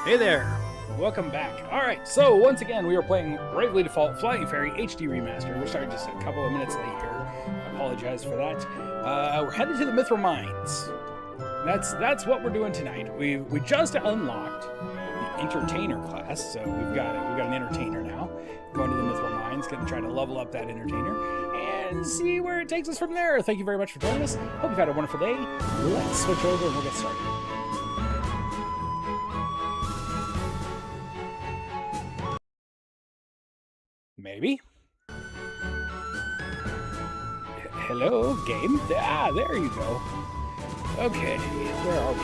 Hey there, welcome back. Alright, so once again we are playing Bravely Default Flying Fairy HD Remaster. We're starting just a couple of minutes late here. I apologize for that. We're headed to the Mythril Mines. That's what we're doing tonight. We just unlocked the Entertainer class, so we've got an Entertainer now. Going to the Mythril Mines, gonna try to level up that Entertainer and see where it takes us from there. Thank you very much for joining us. Hope you've had a wonderful day. Let's switch over and we'll get started. Maybe. Hello, game? Ah, there you go. Okay, where are we?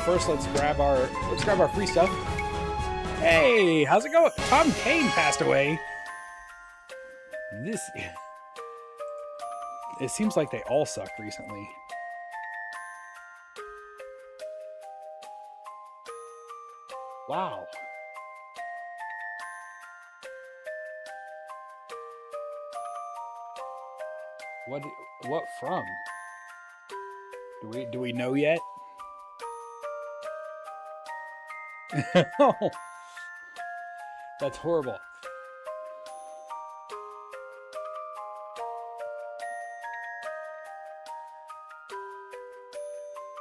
First, let's grab our free stuff. Hey, how's it going? Tom Kane passed away. It seems like they all sucked recently. Wow. What from? Do we know yet? Oh, that's horrible.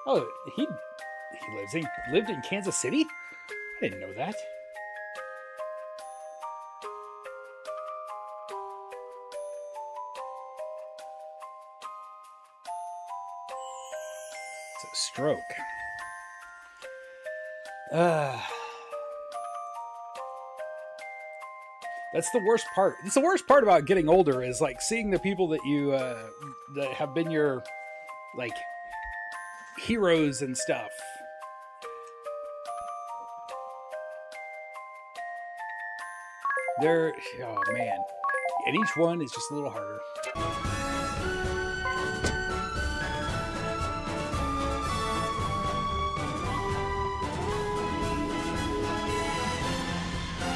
Oh, he lived in Kansas City? I didn't know that. It's a stroke. That's the worst part. It's the worst part about getting older is like seeing the people that you that have been your like heroes and stuff. Oh man, and each one is just a little harder.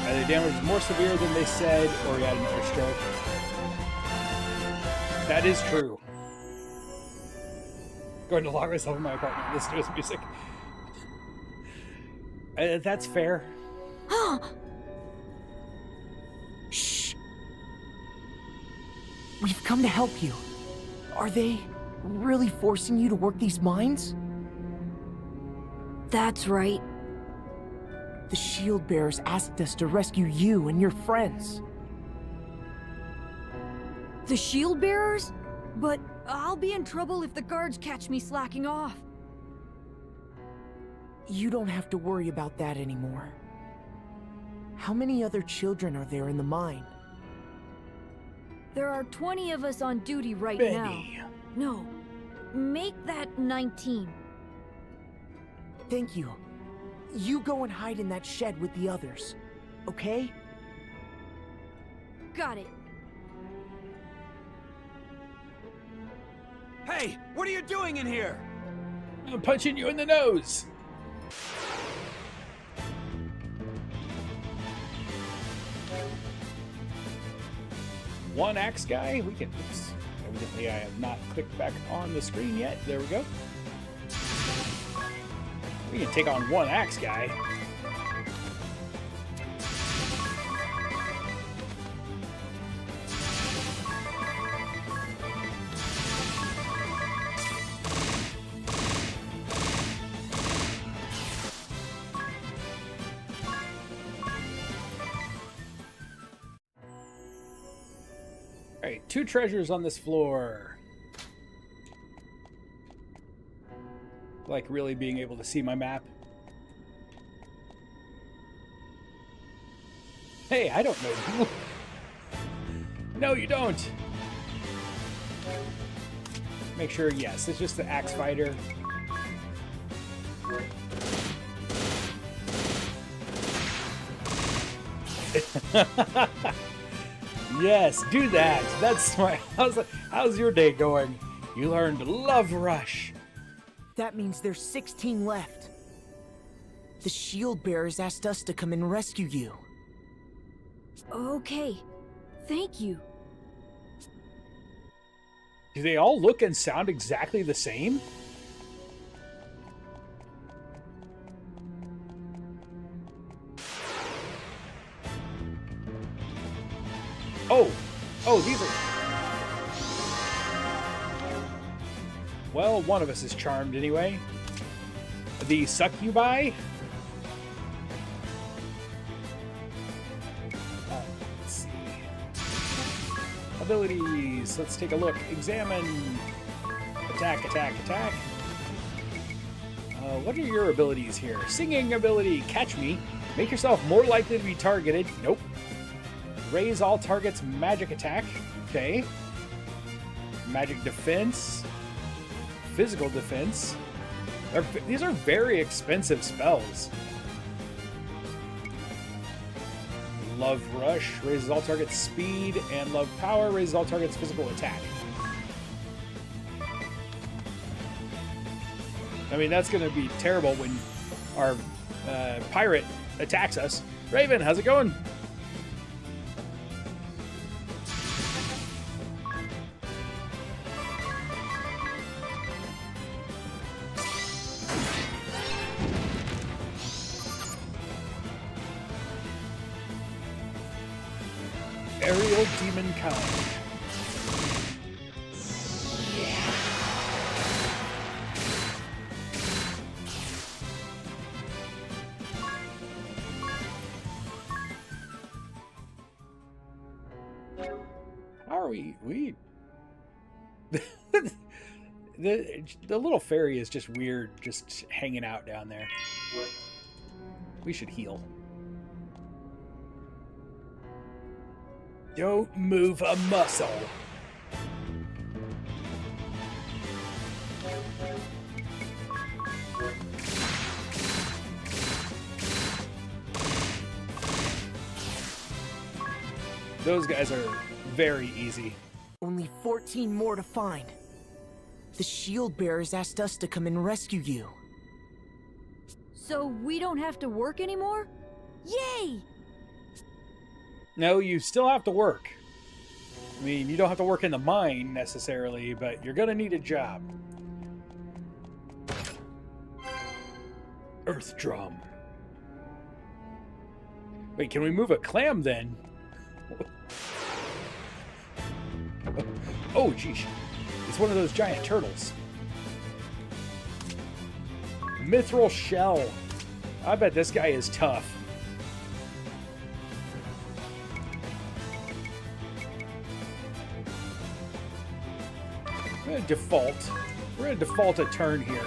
Either damage was more severe than they said, or he had another stroke. That is true. Going to lock myself in my apartment, listen to his music. That's fair. Shh. We've come to help you. Are they really forcing you to work these mines? That's right. The shield bearers asked us to rescue you and your friends. The shield bearers? But I'll be in trouble if the guards catch me slacking off. You don't have to worry about that anymore. How many other children are there in the mine? There are 20 of us on duty right Benny. now. No, make that 19. Thank you. You go and hide in that shed with the others, okay? Got it. Hey, what are you doing in here? I'm punching you in the nose. One axe guy. We can. Oops. Evidently, I have not clicked back on the screen yet. There we go. We can take on one axe guy. Alright, 2 treasures on this floor. Like really being able to see my map. Hey, I don't know you. No, you don't. Make sure, yes, it's just the axe fighter. Yes, do that. That's smart. How's your day going? You learned Love Rush. That means there's 16 left. The shield bearers asked us to come and rescue you. Okay, thank you. Do they all look and sound exactly the same? Well, one of us is charmed anyway. The succubi. Let's see. Abilities. Let's take a look. Examine. Attack, attack, attack. What are your abilities here? Singing ability. Catch me. Make yourself more likely to be targeted. Nope. Raise all targets' magic attack. Okay. Magic defense. Physical defense. These are very expensive spells. Love Rush raises all targets' speed, and Love Power raises all targets' physical attack. I mean, that's going to be terrible when our pirate attacks us. Raven, how's it going? Aerial Demon Kind. How are we? The little fairy is just weird, just hanging out down there. We should heal. Don't move a muscle. Those guys are very easy. Only 14 more to find. The shield bearers asked us to come and rescue you. So we don't have to work anymore? Yay! No, you still have to work. I mean, you don't have to work in the mine necessarily, but you're gonna need a job. Earth drum. Wait, can we move a clam then? Oh, geez. It's one of those giant turtles. Mythril shell. I bet this guy is tough. We're gonna default a turn here.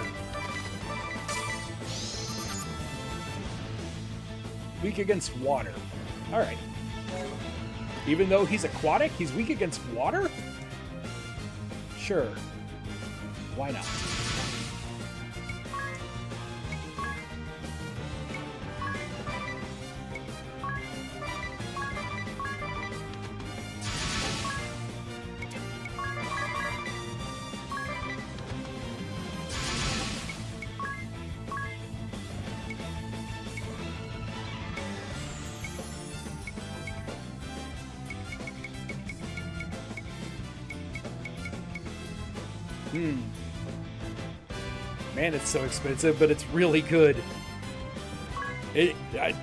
Weak against water. Alright. Even though he's aquatic, he's weak against water? Sure. Why not? Man, it's so expensive, but it's really good.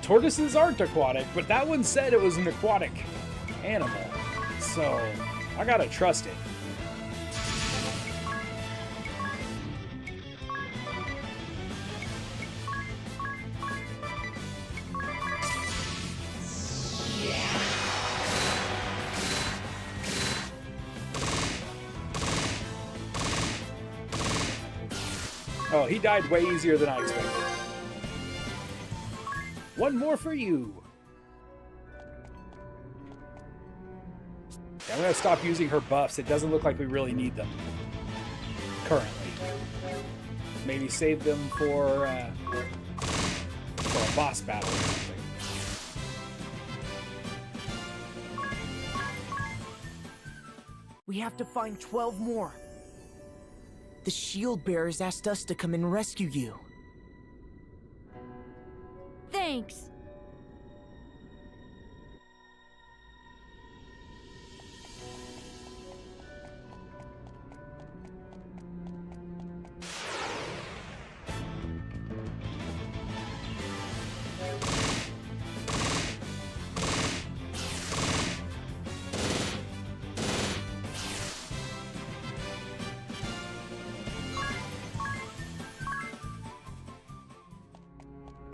Tortoises aren't aquatic, but that one said it was an aquatic animal. So, I gotta trust it. Oh, he died way easier than I expected. One more for you. Yeah, I'm going to stop using her buffs. It doesn't look like we really need them currently. Maybe save them for a boss battle or something. We have to find 12 more. The shield bearers asked us to come and rescue you. Thanks.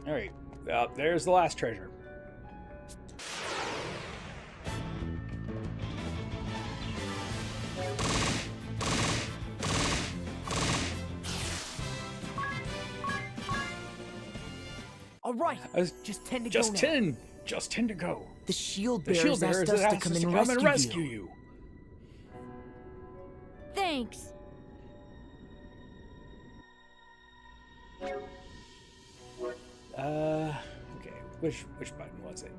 All right. There's the last treasure. All right, just 10 to Just go 10. now. Just 10 to go. The shield The bearers shield bearers asked us to asked come us to and come rescue and rescue you. Thanks. Okay. Which button was it?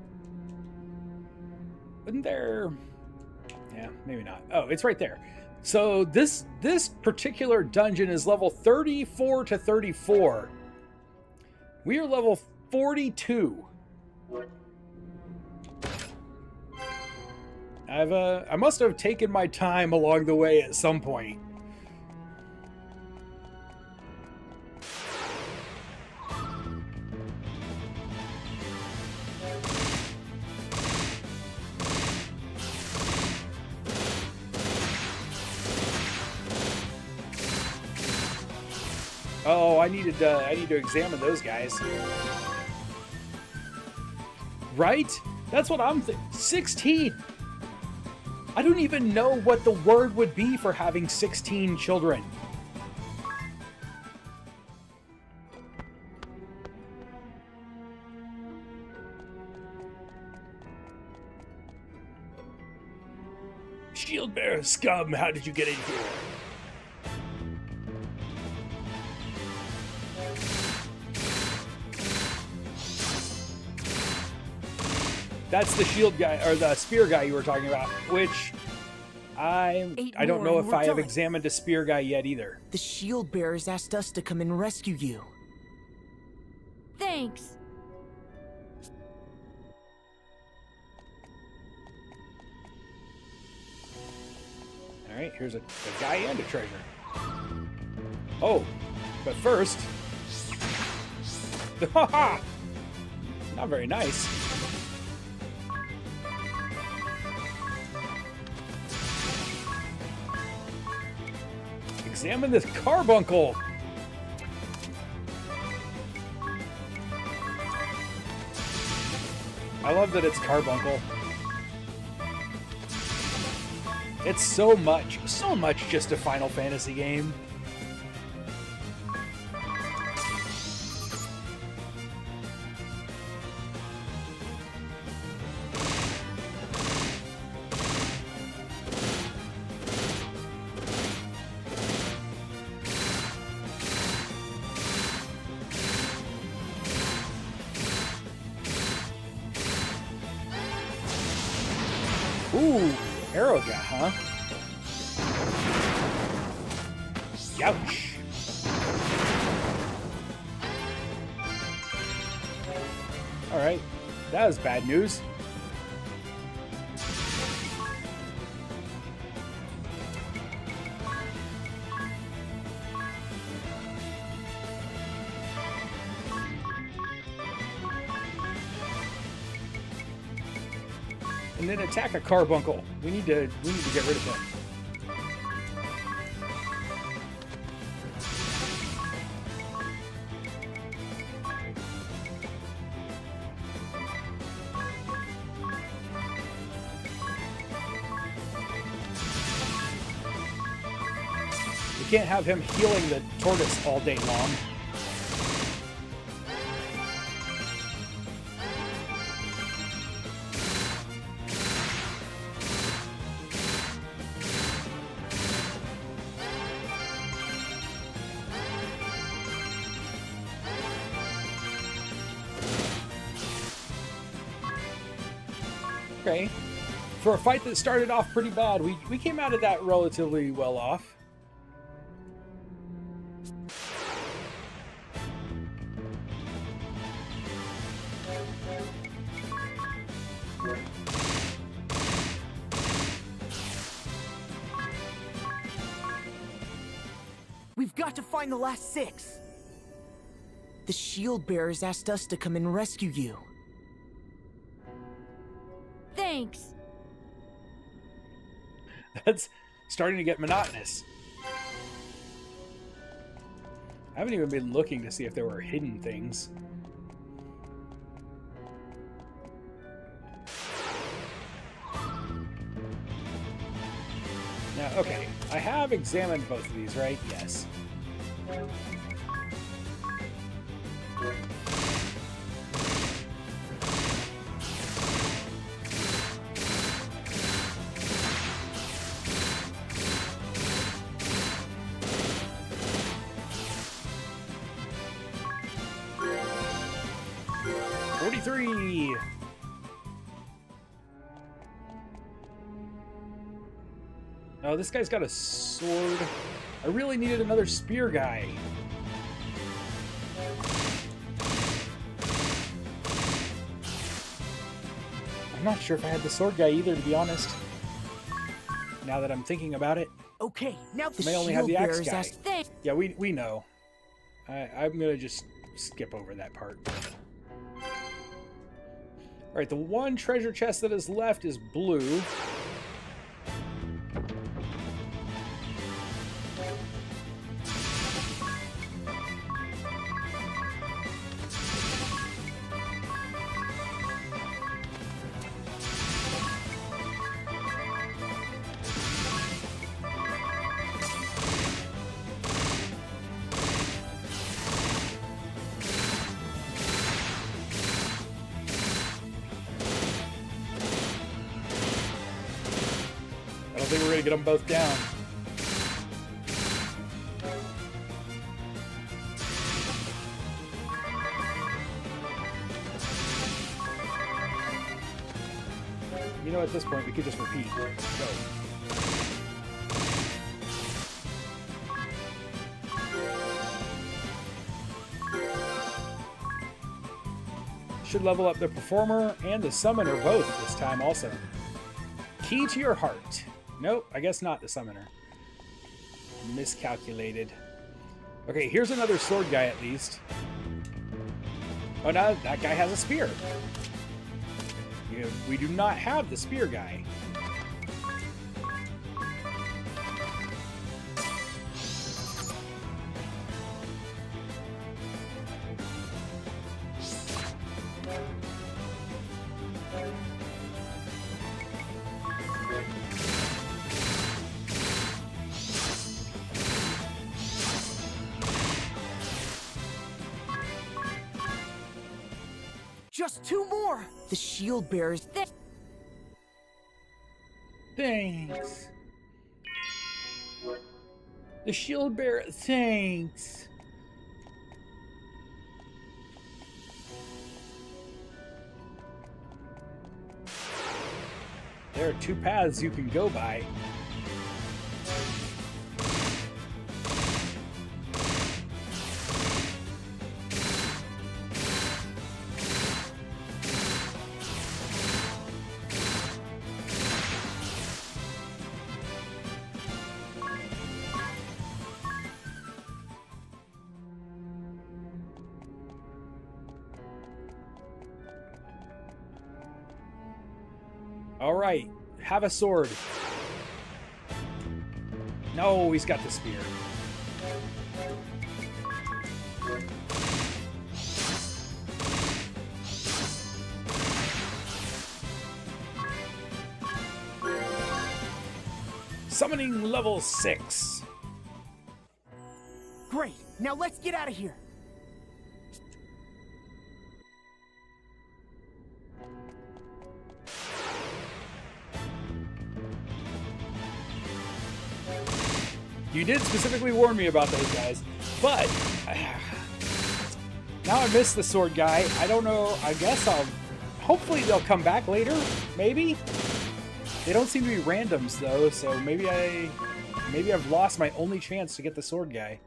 Wasn't there? Yeah, maybe not. Oh, it's right there. So this particular dungeon is level 34 to 34. We are level 42. I must have taken my time along the way at some point. Oh, I need to examine those guys. Right? That's what I'm thinking. 16. I don't even know what the word would be for having 16 children. Shield bearer scum, how did you get in here? That's the shield guy, or the spear guy you were talking about, which I don't know if I have examined a spear guy yet either. The shield bearers asked us to come and rescue you. Thanks. All right, here's a guy and a treasure. Oh, but first... Not very nice. Examine this carbuncle. I love that it's carbuncle. It's so much just a Final Fantasy game. Ooh, arrow guy, huh? Youch. Alright, that was bad news. And then attack a carbuncle. We need to get rid of him. We can't have him healing the tortoise all day long. Okay. For a fight that started off pretty bad, we came out of that relatively well off. We've got to find the last 6. The shield bearers asked us to come and rescue you. Thanks. That's starting to get monotonous. I haven't even been looking to see if there were hidden things. Okay, I have examined both of these, right? Yes. Oh, this guy's got a sword. I really needed another spear guy. I'm not sure if I had the sword guy either, to be honest. Now that I'm thinking about it. Okay, now the I may only have the axe guy. Thanks. Yeah, we know. I'm gonna just skip over that part. Alright, the one treasure chest that is left is blue. I don't think we're gonna get them both down. You know, at this point, we could just repeat. Go. Should level up the performer and the summoner both this time also. Key to your heart. Nope, I guess not the summoner. Miscalculated. Okay, here's another sword guy at least. Oh, no, that guy has a spear. We do not have the spear guy. Just 2 more! The shield bearers... Thanks. The shield bearer, thanks. There are 2 paths you can go by. All right, have a sword. No, he's got the spear. Summoning level 6. Great, now let's get out of here. You did specifically warn me about those guys, but now I miss the sword guy. I don't know. I guess hopefully they'll come back later. Maybe. They don't seem to be randoms though, so maybe I've lost my only chance to get the sword guy.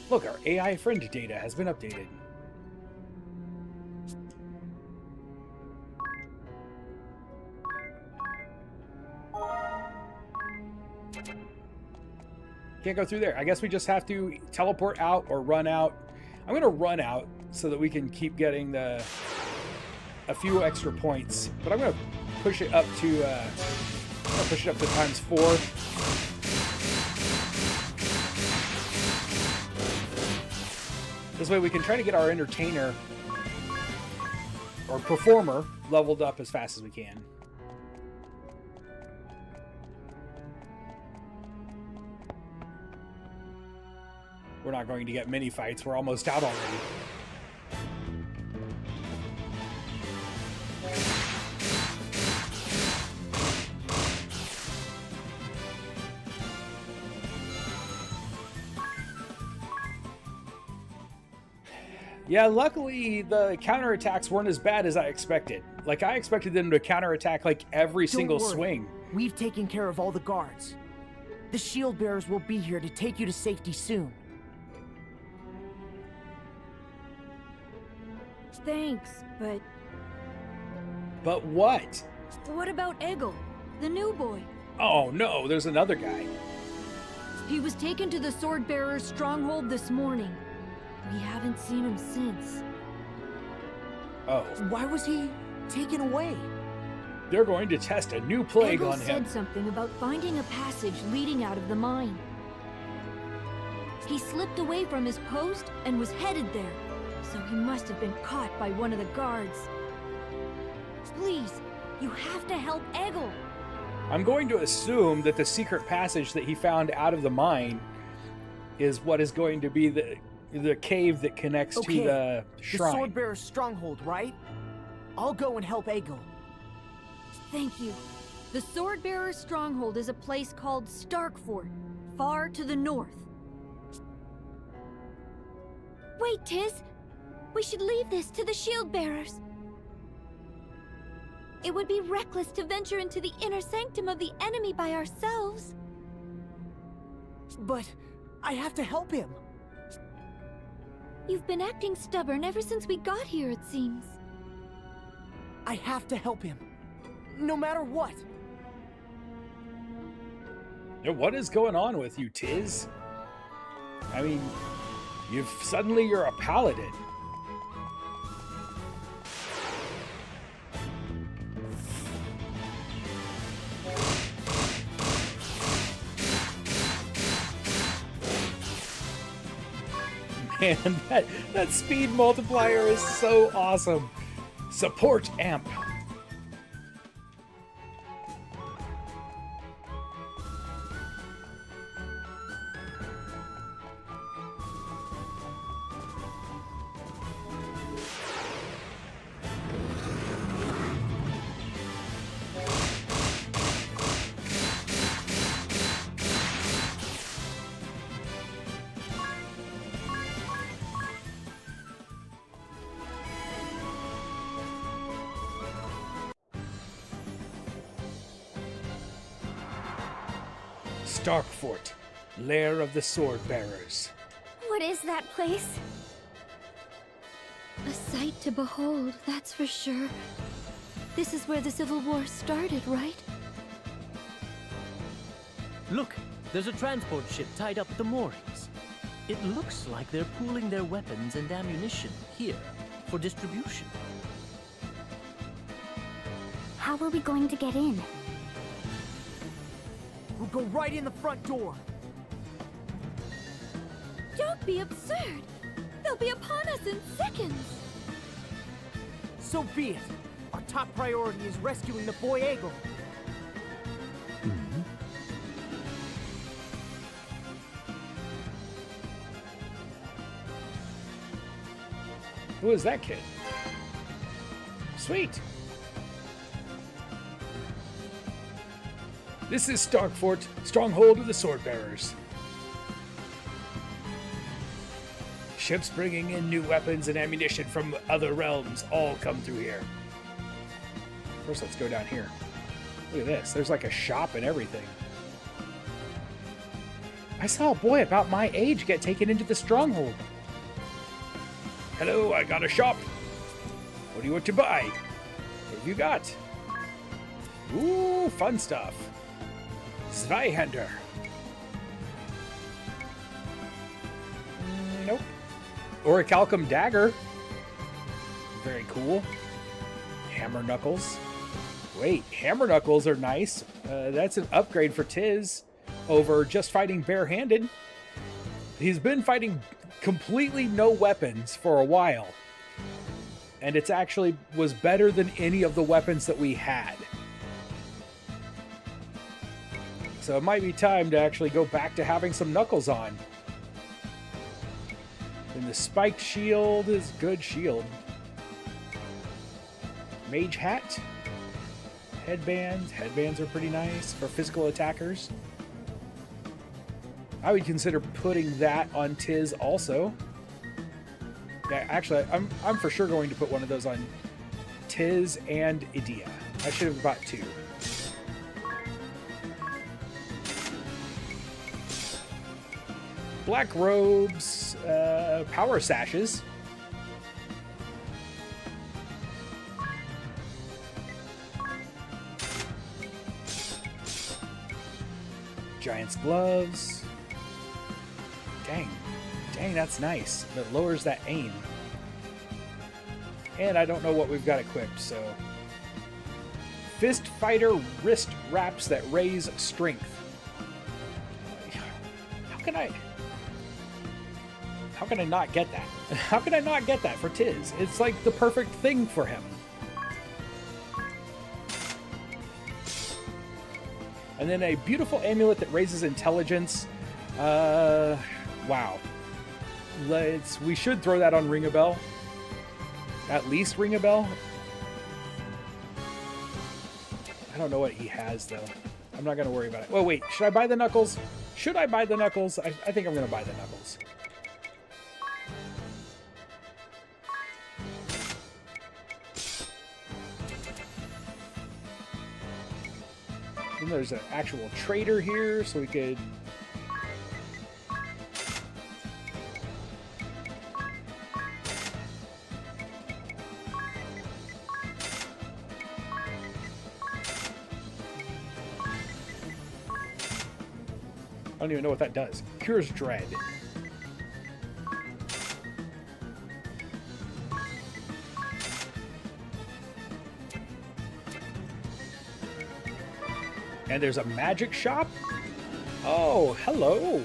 Look, our AI friend data has been updated. Can't go through there. I guess we just have to teleport out or run out. I'm going to run out so that we can keep getting a few extra points. But I'm going to push it up to times 4. This way we can try to get our entertainer or performer leveled up as fast as we can. We're not going to get mini fights. We're almost out already. Yeah, luckily the counterattacks weren't as bad as I expected. Like, I expected them to counterattack like every single swing. We've taken care of all the guards. The shield bearers will be here to take you to safety soon. Thanks, but But what? what about Eggle, the new boy? Oh no, there's another guy. He was taken to the Sword Bearer's stronghold this morning. We haven't seen him since. Oh, Why was he taken away? they're going to test a new plague Eggle on him. said something about finding a passage leading out of the mine. He slipped away from his post and was headed there, so he must have been caught by one of the guards. Please, you have to help Eggle. I'm going to assume that the secret passage that he found out of the mine is what is going to be the cave that connects to the The shrine. sword bearer's stronghold, right? I'll go and help Eggle. Thank you. The Sword Bearer's stronghold is a place called Starkfort, far to the north. Wait, Tiz! We should leave this to the shield bearers. It would be reckless to venture into the inner sanctum of the enemy by ourselves. But I have to help him. You've been acting stubborn ever since we got here, it seems. I have to help him. No matter what. Yeah, what is going on with you, Tiz? I mean, you're a paladin. Man, that speed multiplier is so awesome. Support amp. Starkfort, lair of the sword bearers. What is that place? A sight to behold, that's for sure. This is where the Civil War started, right? Look, there's a transport ship tied up at the moorings. It looks like they're pooling their weapons and ammunition here for distribution. How are we going to get in? We'll go right in the front door. Don't be absurd! They'll be upon us in seconds! So be it. Our top priority is rescuing the boy Eggle. Who is that kid? Sweet. This is Starkfort, stronghold of the sword bearers. Ships bringing in new weapons and ammunition from other realms all come through here. First, let's go down here. Look at this. There's like a shop and everything. I saw a boy about my age get taken into the stronghold. Hello, I got a shop. What do you want to buy? What have you got? Ooh, fun stuff. Zweihander. Nope. Orichalcum dagger. Very cool. Hammer knuckles. Wait, hammer knuckles are nice. That's an upgrade for Tiz over just fighting barehanded. He's been fighting completely no weapons for a while. And it's actually was better than any of the weapons that we had. So it might be time to actually go back to having some knuckles on. And the spiked shield is good shield. Mage hat. Headbands. Headbands are pretty nice for physical attackers. I would consider putting that on Tiz also. Yeah, actually, I'm for sure going to put one of those on Tiz and Idea. I should have bought two. Black robes, power sashes. Giant's gloves. Dang, that's nice. That lowers that aim. And I don't know what we've got equipped, so... Fist Fighter wrist wraps that raise strength. How can I not get that? How can I not get that for Tiz? It's like the perfect thing for him. And then a beautiful amulet that raises intelligence. Wow. We should throw that on Ring a Bell. At least Ring a Bell. I don't know what he has, though. I'm not going to worry about it. Oh, wait. Should I buy the Knuckles? Should I buy the Knuckles? I think I'm going to buy the Knuckles. And there's an actual trader here, so we could... I don't even know what that does. Cures Dread. And there's a magic shop? Oh, hello.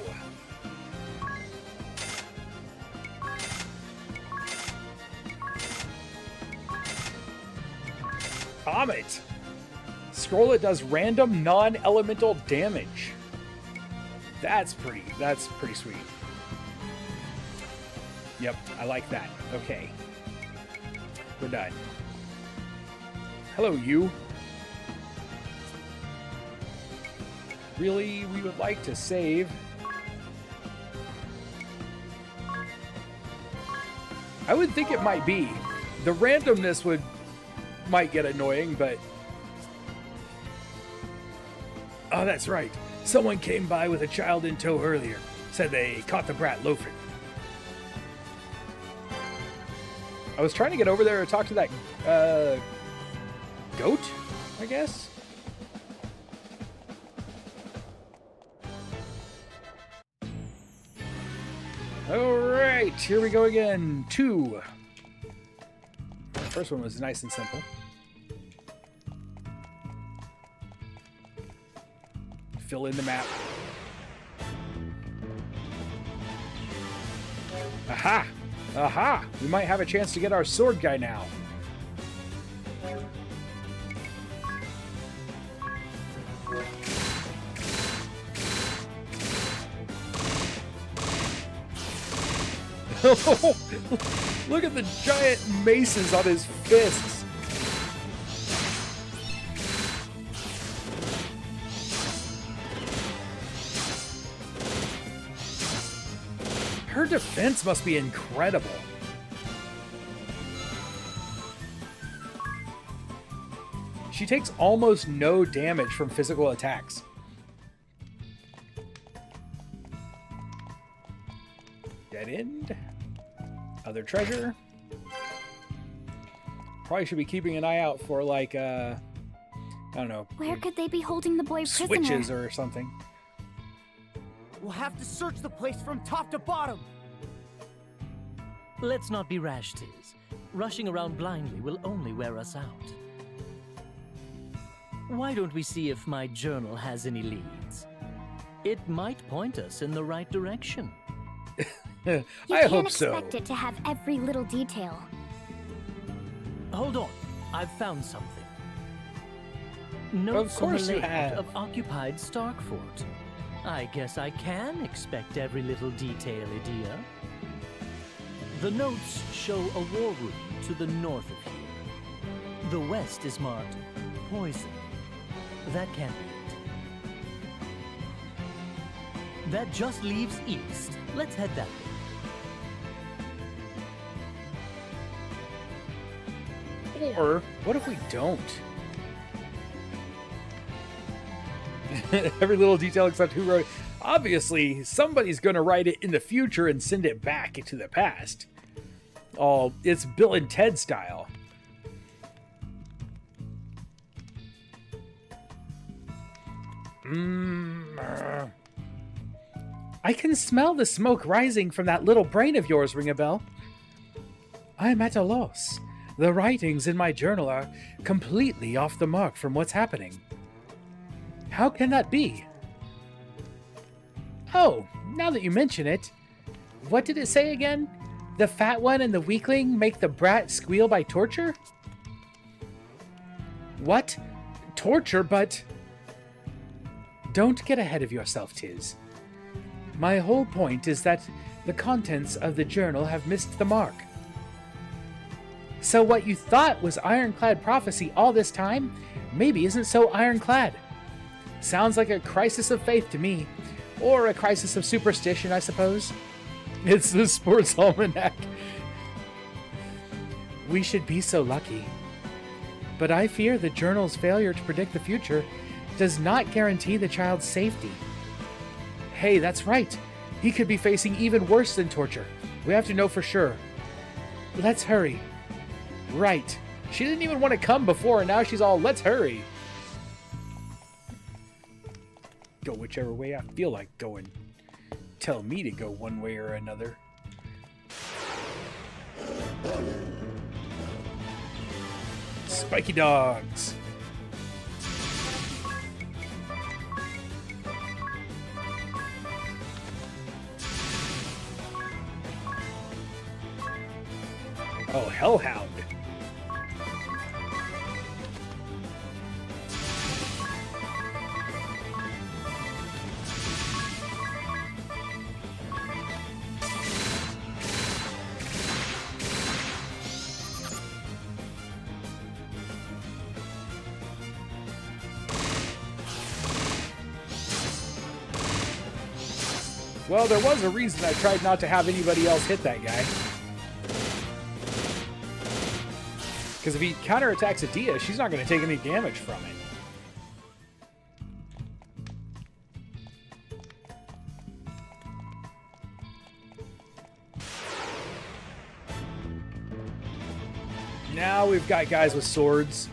Comet. Scroll that does random non-elemental damage. That's pretty sweet. Yep, I like that. Okay. We're done. Hello, you. Really, we would like to save. I would think it might be. The randomness might get annoying, but... Oh, that's right. Someone came by with a child in tow earlier. Said they caught the brat loafing. I was trying to get over there and talk to that goat, I guess. Alright, here we go again. 2. The first one was nice and simple. Fill in the map. Aha! Aha! We might have a chance to get our sword guy now. Look at the giant maces on his fists. Her defense must be incredible. She takes almost no damage from physical attacks. Dead end. Other treasure. Probably should be keeping an eye out for, like, I don't know. Where could they be holding the boy prisoner? Switches or something. We'll have to search the place from top to bottom. Let's not be rash, Tiz. Rushing around blindly will only wear us out. Why don't we see if my journal has any leads? It might point us in the right direction. I hope so. You can't expect it to have every little detail. Hold on, I've found something. Notes Of course on the you layout have. of occupied Starkfort. I guess I can expect every little detail, Idea. The notes show a war room to the north of here. The west is marked poison. That can't be it. That just leaves east. Let's head that way. Or what if we don't? Every little detail except who wrote it. Obviously, somebody's going to write it in the future and send it back into the past. Oh, it's Bill and Ted style. I can smell the smoke rising from that little brain of yours, Ring a Bell. I'm at a loss. The writings in my journal are completely off the mark from what's happening. How can that be? Oh, now that you mention it, what did it say again? The fat one and the weakling make the brat squeal by torture? What? Torture, but... Don't get ahead of yourself, Tiz. My whole point is that the contents of the journal have missed the mark. So what you thought was ironclad prophecy all this time, maybe isn't so ironclad. Sounds like a crisis of faith to me. Or a crisis of superstition, I suppose. It's the sports almanac. We should be so lucky. But I fear the journal's failure to predict the future does not guarantee the child's safety. Hey, that's right. He could be facing even worse than torture. We have to know for sure. Let's hurry. Right. She didn't even want to come before, and now she's all, let's hurry. Go whichever way I feel like going. Tell me to go one way or another. Spiky dogs. Oh, Hellhound. Well, there was a reason I tried not to have anybody else hit that guy. Because if he counterattacks Adia, she's not going to take any damage from it. Now we've got guys with swords.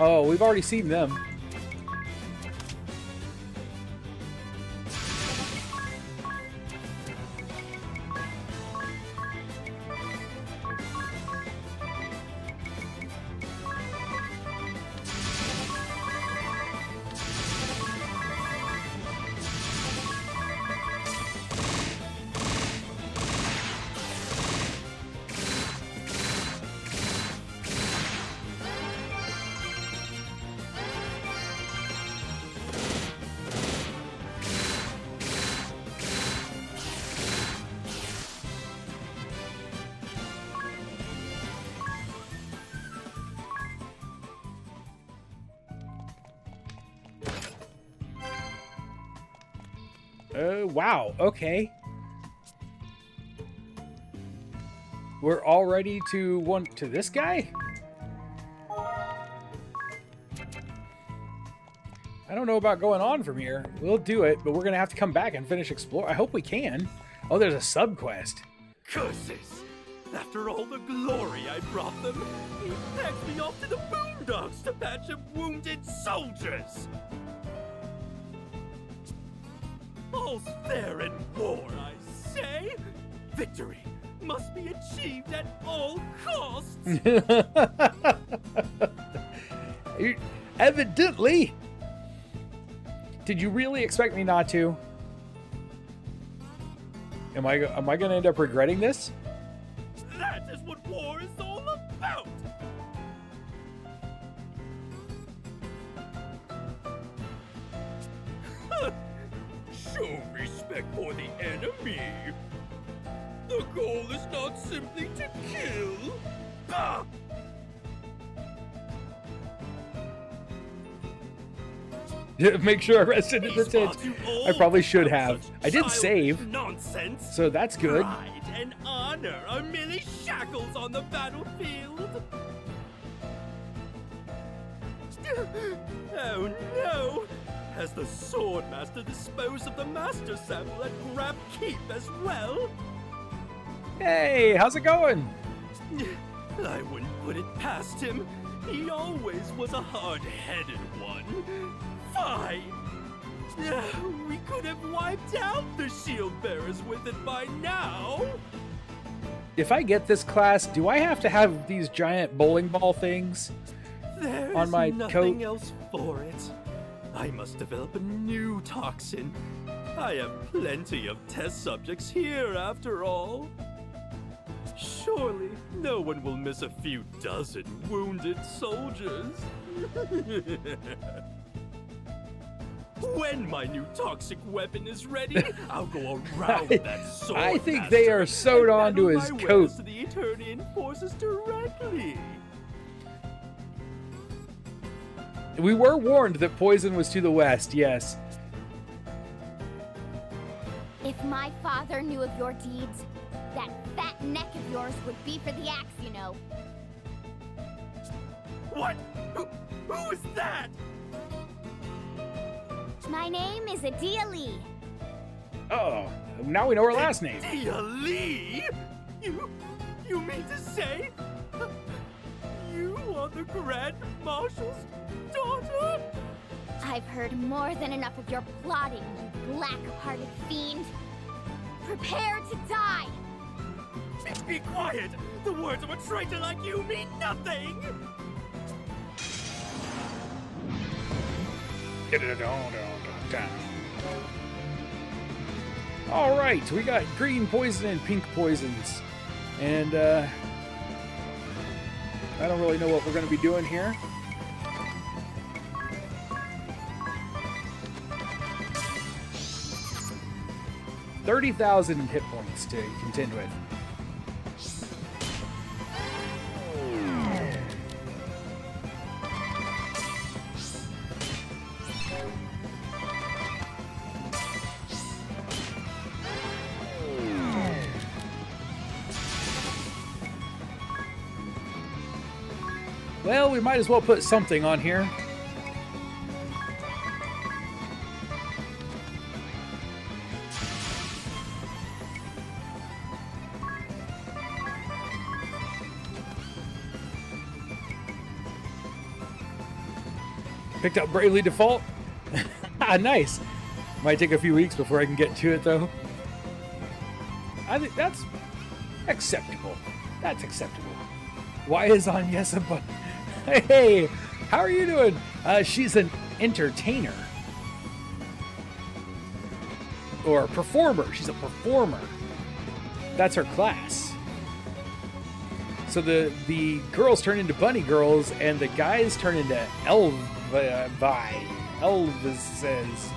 Oh, we've already seen them. Wow, okay. We're already to this guy? I don't know about going on from here. We'll do it, but we're gonna have to come back and finish exploring. I hope we can. Oh, there's a sub-quest. Curses! After all the glory I brought them, he packed me off to the boondocks to patch up wounded soldiers! All's fair in war, I say! Victory must be achieved at all costs! Evidently! Did you really expect me not to? Am I going to end up regretting this? That is what war is all about! Show respect for the enemy! The The goal is not simply to kill. Ah! Make sure I rested in the tent. I probably should have. I did save, nonsense. so that's good. Pride and honor are merely shackles on the battlefield. Oh no! Has the Swordmaster disposed of the Master Sample and grabbed Keep as well? Hey, how's it going? I wouldn't put it past him. He always was a hard-headed one. Fine! We could have wiped out the shield bearers with it by now! If I get this class, do I have to have these giant bowling ball things There's on my nothing coat? else for it. I must develop a new toxin. I have plenty of test subjects here after all. Surely no one will miss a few dozen wounded soldiers. When my new toxic weapon is ready, I'll go around that sword. I think they are sewed onto his coat. To the Eternian forces directly. We were warned that poison was to the west, yes. If my father knew of your deeds, that fat neck of yours would be for the axe, you know. What? Who is that? My name is Adia Lee. Oh, now we know her last name. Adia Lee? You mean to say you are the Grand Marshal's daughter? I've heard more than enough of your plotting, you black-hearted fiend. Prepare to die! Be quiet! The words of a traitor like you mean nothing! All right, we got green poison and pink poisons. And I don't really know what we're going to be doing here. $30,000 hit points to contend with. Well, we might as well put something on here. Picked up Bravely Default. Nice. Might take a few weeks before I can get to it, though. I think that's acceptable. That's acceptable. Why is Agnes a bunny? Hey, how are you doing? She's an entertainer. Or a performer. She's a performer. That's her class. So the girls turn into bunny girls, and the guys turn into Elvis says.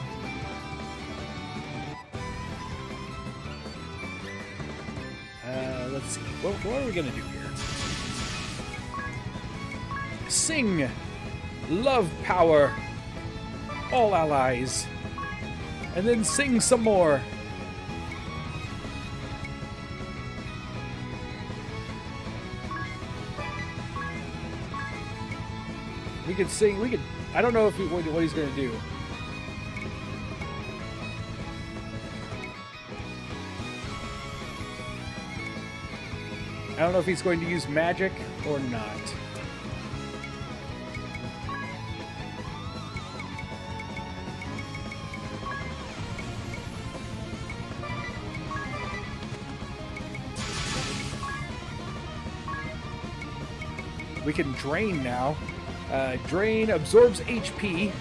Let's see. What are we gonna do here? Sing, love power, all allies, and then sing some more. We could sing. We could. I don't know if what he's gonna do. I don't know if he's going to use magic or not. We can drain now. Drain absorbs HP.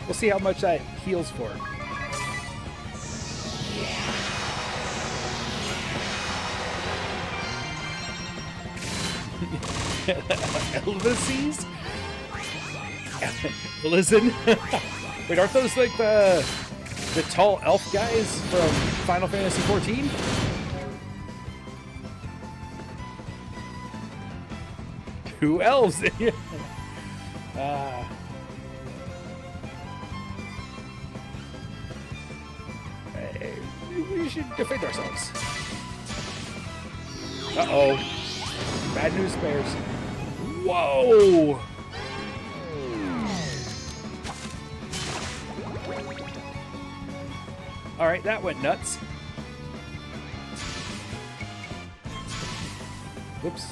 We'll see how much that heals for. Elvises? Listen. Wait, aren't those like the The tall elf guys from Final Fantasy XIV? Two elves! We should defend ourselves. Uh-oh. Bad news bears. Whoa! Alright, that went nuts. Whoops.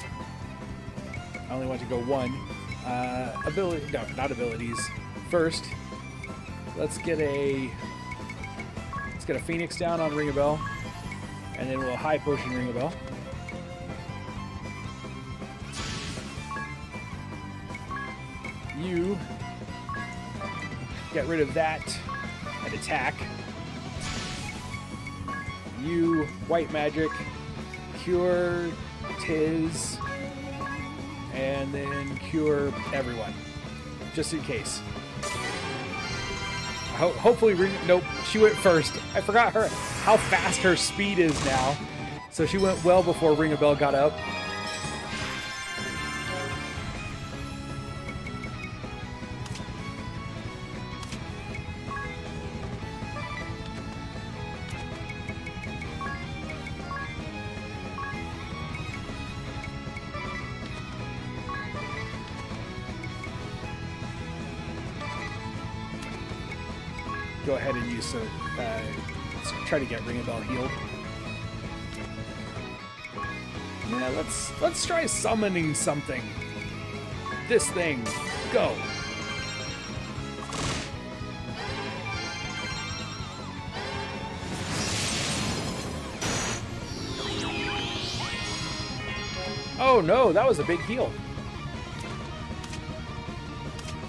I only want to go one. Ability, no, not abilities. First, let's get a Phoenix down on Ring a Bell, and then we'll high potion Ring a Bell. You get rid of that and attack. You white magic, cure Tiz, and then cure everyone, just in case. Hopefully, nope, she went first. I forgot how fast her speed is now, so she went well before Ring a Bell got up. Go ahead and use let's try to get Ring a Bell healed. Yeah, let's try summoning something. This thing, go. Oh no, that was a big heal.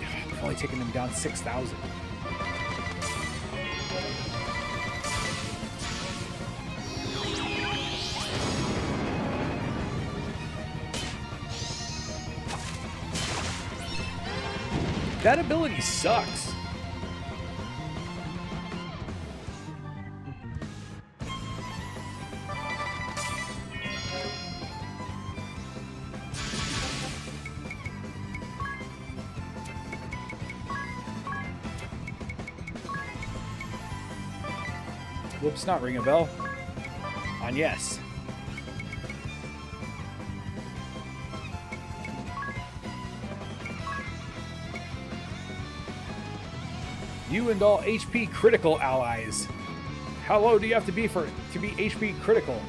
I've only taken them down 6,000. That ability sucks. Whoops, not Ring a Bell. On yes. You and all HP critical allies. How low do you have to be to be HP critical?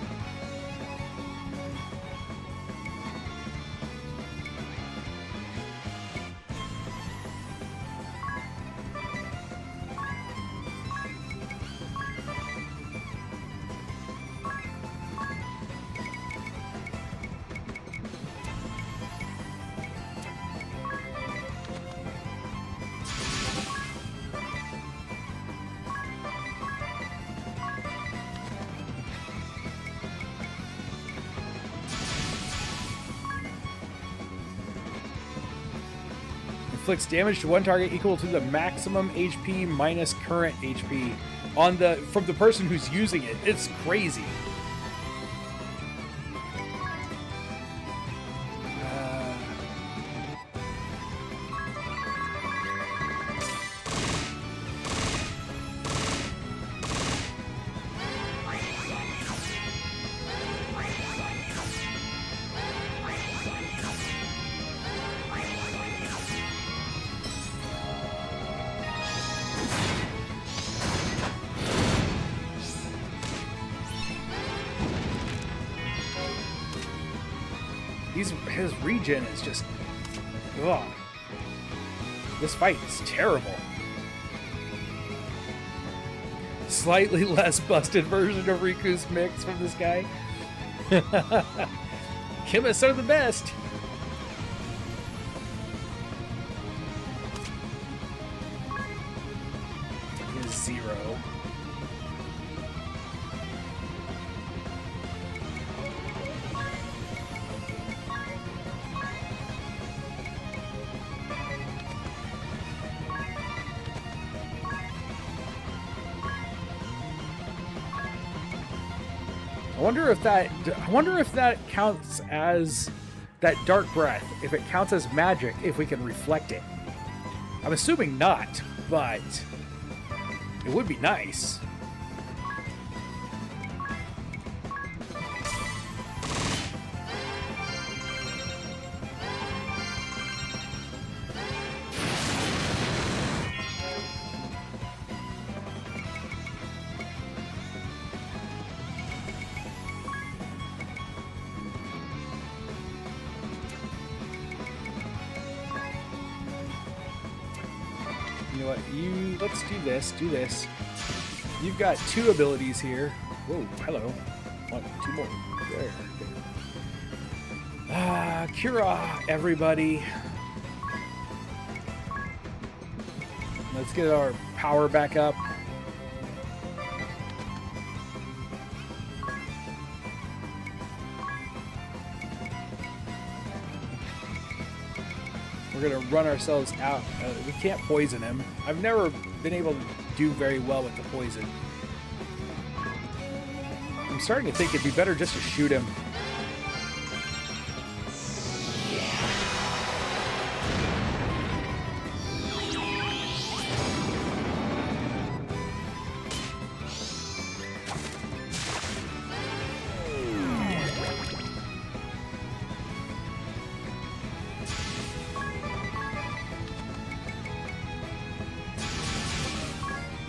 Inflicts damage to one target equal to the maximum HP minus current HP from the person who's using it. It's crazy. His regen is just... Ugh. This fight is terrible. Slightly less busted version of Riku's mix from this guy. Chemists are the best. Is 0. wonder if that counts as that dark breath. If it counts as magic, if we can reflect it. I'm assuming not, but it would be nice. You know what? Let's do this. You've got 2 abilities here. Whoa, hello. 1, 2 more. There. Cura, everybody. Let's get our power back up. We're gonna run ourselves out. We can't poison him. I've never been able to do very well with the poison. I'm starting to think it'd be better just to shoot him.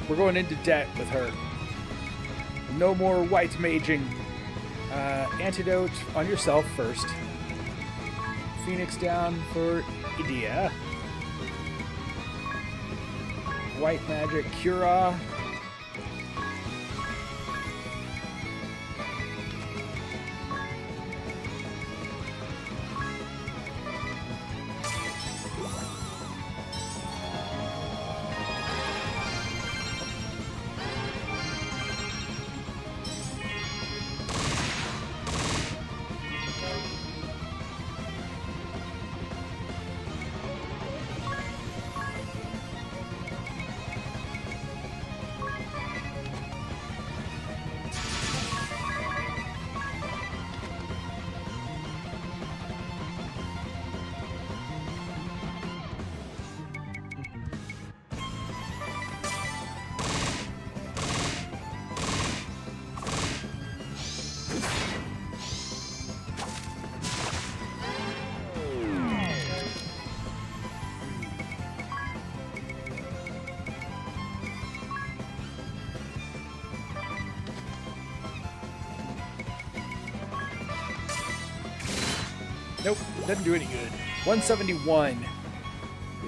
We're going into debt with her. No more white maging. Antidote on yourself first. Phoenix down for Idea. White magic Cura. Nope, doesn't do any good. 171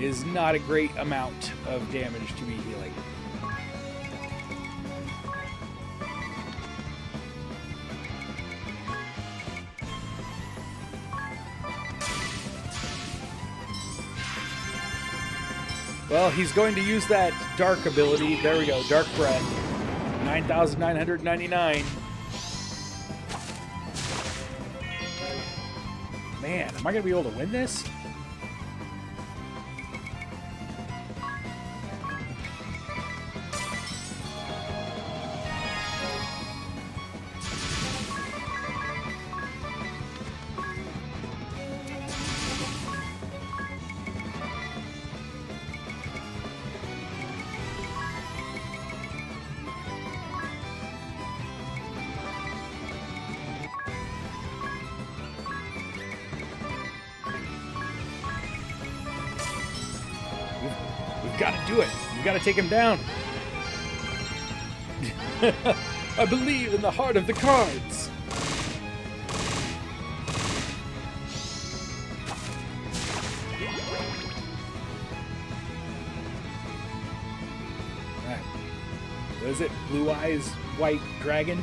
is not a great amount of damage to be healing. Well, he's going to use that dark ability. There we go, Dark Breath. 9,999. Man, am I going to be able to win this? We've got to do it. We've got to take him down. I believe in the heart of the cards. All right. What is it? Blue Eyes White Dragon?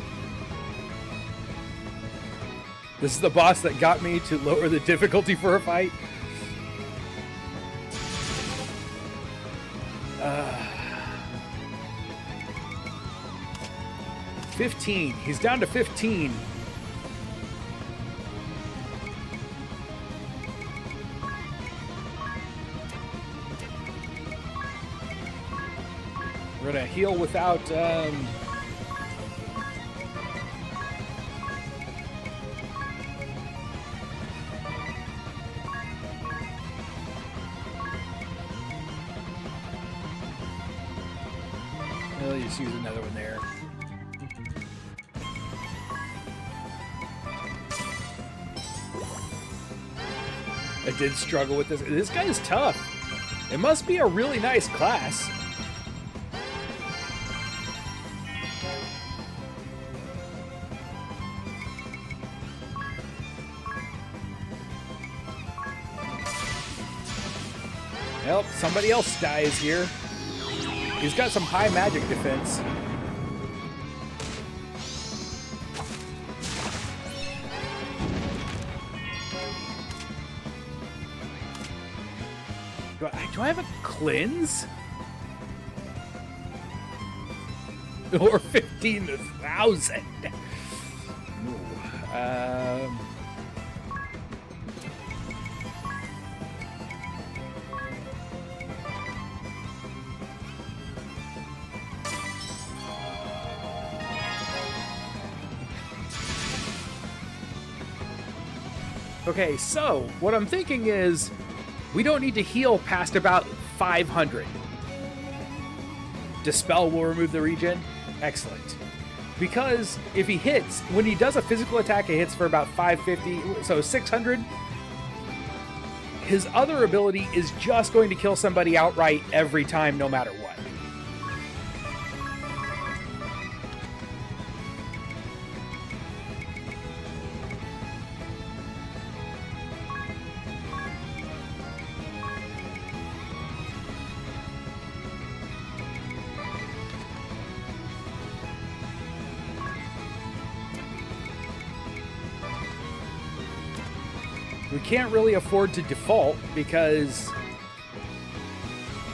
This is the boss that got me to lower the difficulty for a fight. 15. He's down to 15. We're gonna heal without I'll just use another one there. I did struggle with this. This guy is tough. It must be a really nice class. Well, somebody else dies here. He's got some high magic defense. Do I have a cleanse? Or 15,000? Okay, so what I'm thinking is we don't need to heal past about 500. Dispel will remove the regen. Excellent. Because if he hits, when he does a physical attack, it hits for about 550, so 600. His other ability is just going to kill somebody outright every time, no matter what. We can't really afford to default because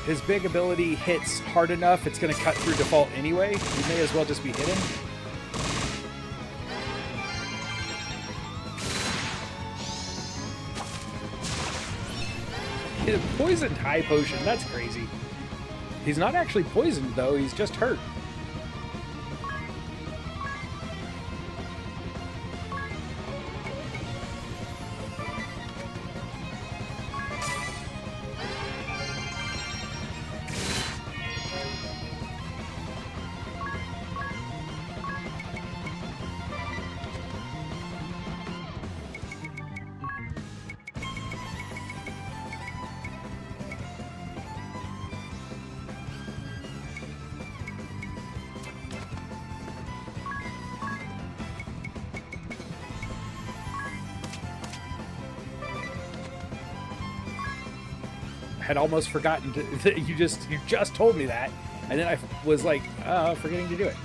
his big ability hits hard enough, it's going to cut through default anyway. We may as well just be hitting. He had a poisoned high potion. That's crazy. He's not actually poisoned, though. He's just hurt. Had almost forgotten that you just told me that, and then I was like forgetting to do it.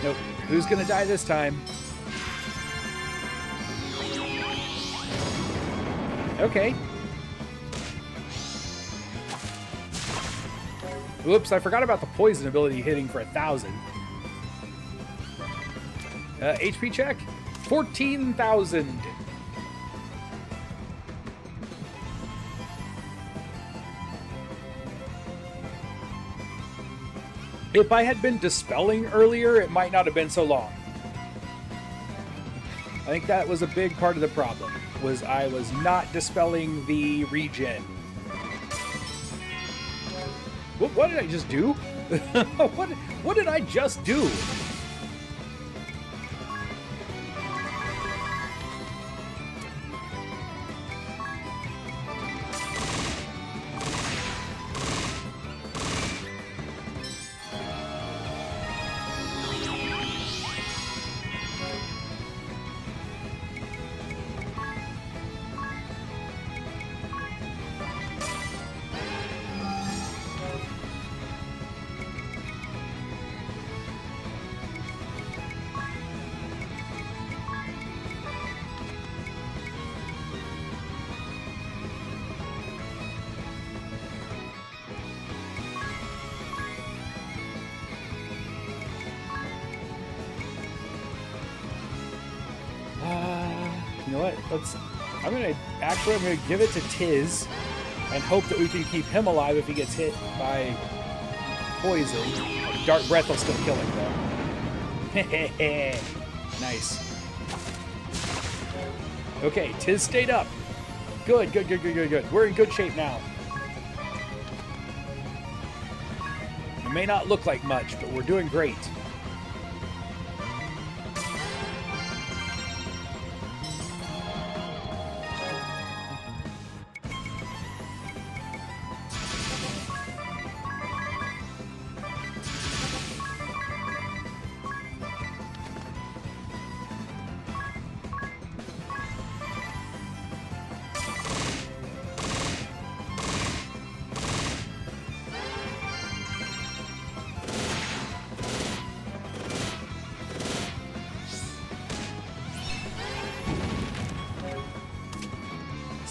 Nope. Who's gonna die this time? Okay. Whoops, I forgot about the poison ability hitting for 1,000. HP check? 14,000. If I had been dispelling earlier, it might not have been so long. I think that was a big part of the problem, was I was not dispelling the regen. What did I just do? What did I just do? You know what? I'm gonna give it to Tiz and hope that we can keep him alive if he gets hit by poison. Dark Breath will still kill him though. Nice. Okay, Tiz stayed up. Good. We're in good shape now. may not look like much, but we're doing great.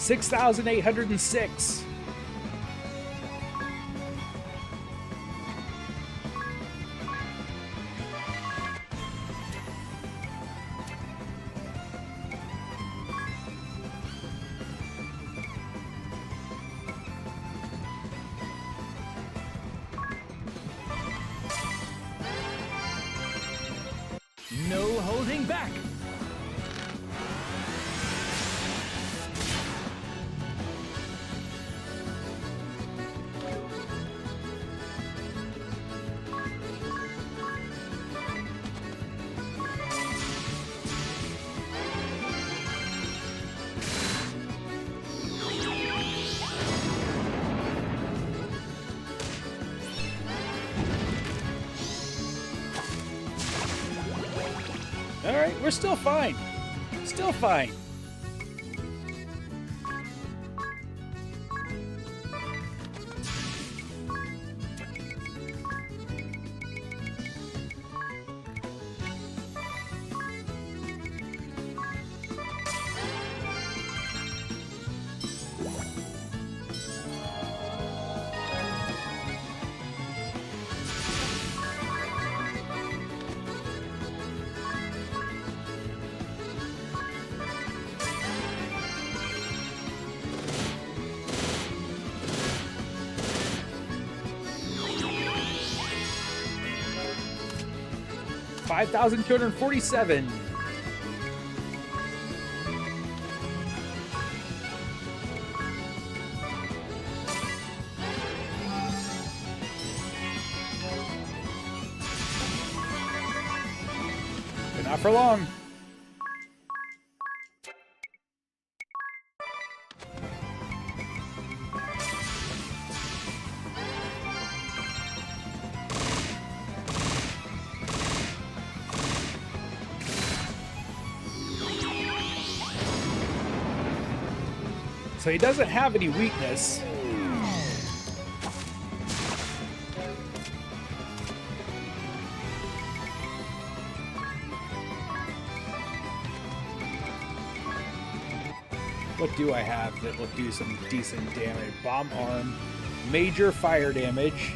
$6,806. No holding back! All right, we're still fine. Still fine. $5,247. But not for long. So he doesn't have any weakness. What do I have that will do some decent damage? Bomb arm, major fire damage.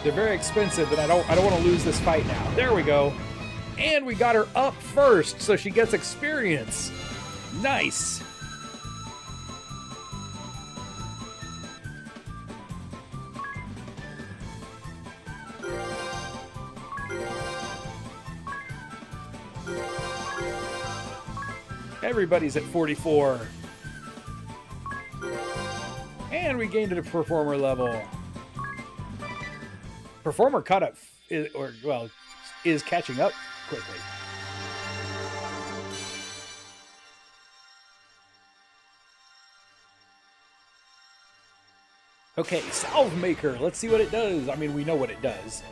They're very expensive, and I don't want to lose this fight now. There we go. And we got her up first, so she gets experience. Nice. Everybody's at 44. And we gained a performer level. Performer caught up, is catching up quickly. Okay, Salve Maker. Let's see what it does. I mean, we know what it does.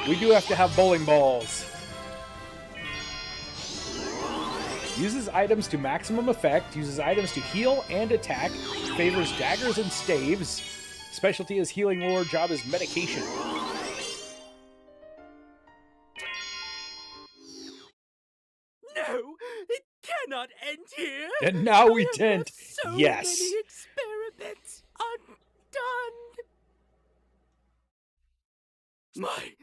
We do have to have bowling balls. Uses items to maximum effect. Uses items to heal and attack. Favors daggers and staves. Specialty is healing lore. Job is medication. No, it cannot end here. And now we I have tend. left so Yes. many experiments undone. My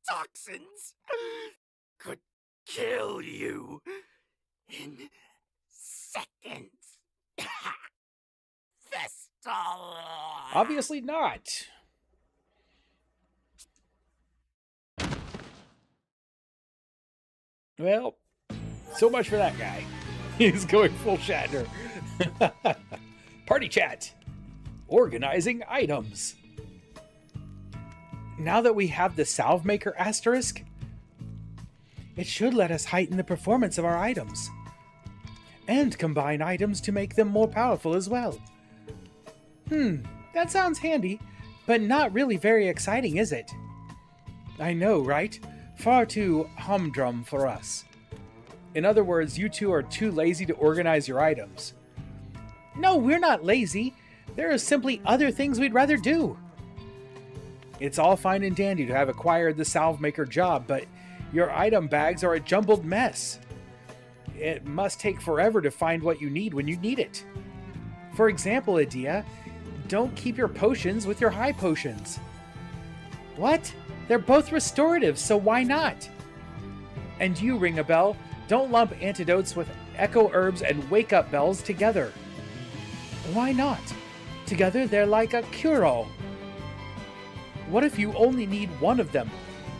toxins could kill you in seconds. Obviously not. Well, so much for that guy. He's going full Shatner. Party chat. Organizing items. Now that we have the Salve Maker asterisk, it should let us heighten the performance of our items. And combine items to make them more powerful as well. That sounds handy, but not really very exciting, is it? I know, right? Far too humdrum for us. In other words, you two are too lazy to organize your items. No, we're not lazy. There are simply other things we'd rather do. It's all fine and dandy to have acquired the Salve Maker job, but your item bags are a jumbled mess. It must take forever to find what you need when you need it. For example, Adia, don't keep your potions with your high potions. What? They're both restorative, so why not? And you, Ring a Bell, don't lump antidotes with echo herbs and wake-up bells together. Why not? Together they're like a cure-all. What if you only need one of them?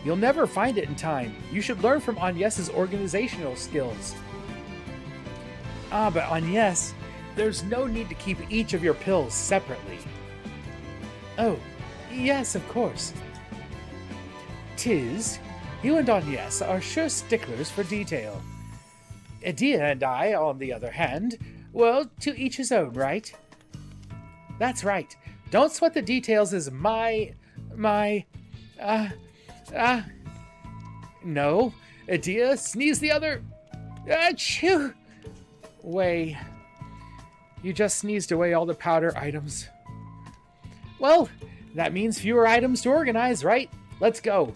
You'll never find it in time. You should learn from Agnes's organizational skills. But Agnes, there's no need to keep each of your pills separately. Oh, yes, of course. Tiz, you and Agnes are sure sticklers for detail. Adia and I, on the other hand, well, to each his own, right? That's right. Don't sweat the details as no. Adia, sneeze the other... Achoo! Way. You just sneezed away all the powder items. Well, that means fewer items to organize, right? Let's go.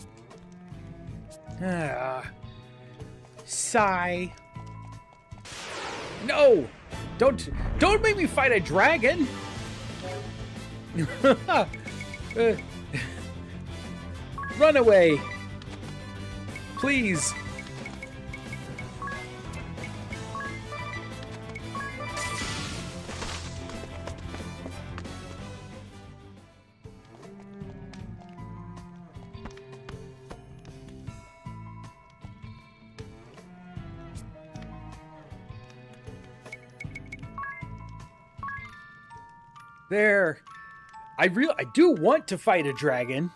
Sigh. No! Don't make me fight a dragon! Run away! Please! There. I do want to fight a dragon,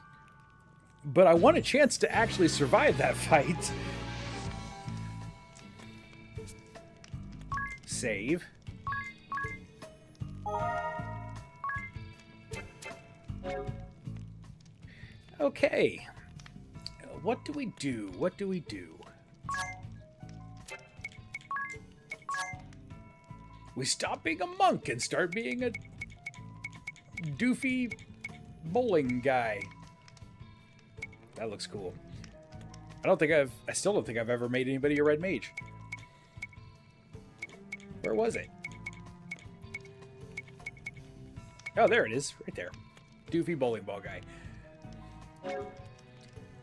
but I want a chance to actually survive that fight. Save. Okay. What do we do? What do we do? We stop being a monk and start being a doofy bowling guy. That looks cool. I still don't think I've ever made anybody a red mage. Where was it? Oh, there it is. Right there. Doofy bowling ball guy.